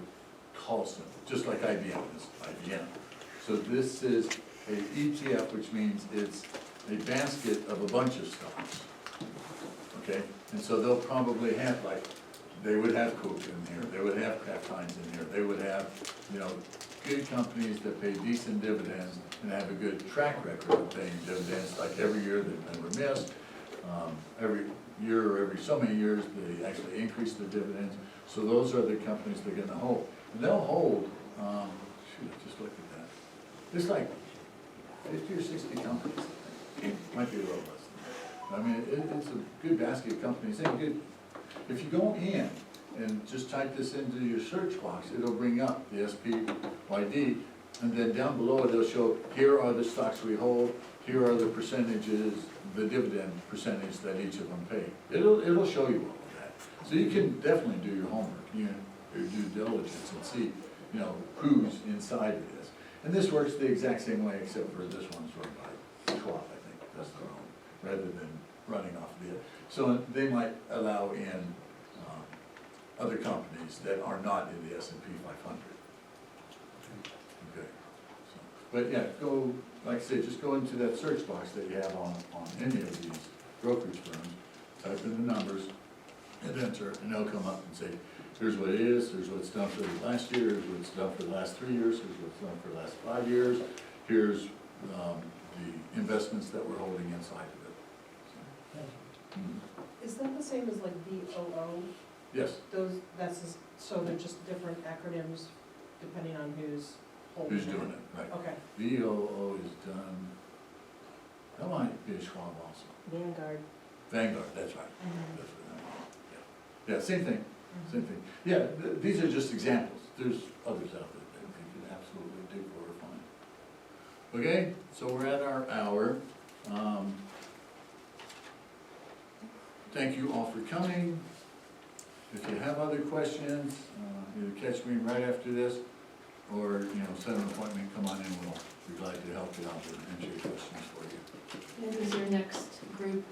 call symbol, just like IBM is IBM. So this is a ETF, which means it's a basket of a bunch of stocks, okay? And so they'll probably have, like, they would have Coke in here, they would have Kraft Heinz in here, they would have, you know, good companies that pay decent dividends and have a good track record of paying dividends, like every year they've never missed. Every year or every so many years, they actually increase their dividends. So those are the companies they're gonna hold. And they'll hold, shoot, I just looked at that. There's like 50 or 60 companies, I think. Might be a little less than that. I mean, it's a good basket of companies, and good. If you go in and just type this into your search box, it'll bring up the SPYD, and then down below it'll show, here are the stocks we hold, here are the percentages, the dividend percentage that each of them pay. It'll show you all of that. So you can definitely do your homework, your due diligence, and see, you know, who's inside of this. And this works the exact same way, except for this one's run by Schwab, I think, that's their own, rather than running off the, so they might allow in other companies that are not in the S&P 500. Okay, so, but yeah, go, like I said, just go into that search box that you have on any of these brokerage firms, type in the numbers, and enter, and they'll come up and say, here's what it is, here's what it's done for the last year, here's what it's done for the last 3 years, here's what it's done for the last 5 years, here's the investments that we're holding inside of it. Thank you. Mhm. Is that the same as like VOO? Yes, So they're just different acronyms depending on who's holding who's doing it, right. Okay. VOO is done, that might be a Schwab also. Vanguard. Vanguard, that's right. Mhm. That's what that is. Yeah, same thing, same thing. Yeah, these are just examples. There's others out there that you can absolutely do for fun. Okay, so we're at our hour. Thank you all for coming. If you have other questions, either catch me right after this, or, you know, set an appointment, come on in, we'll be glad to help you out and answer your questions for you. And is your next group?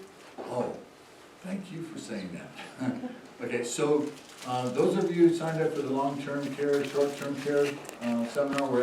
Oh, thank you for saying that. Okay, so those of you who signed up for the long-term care, short-term care seminar, we're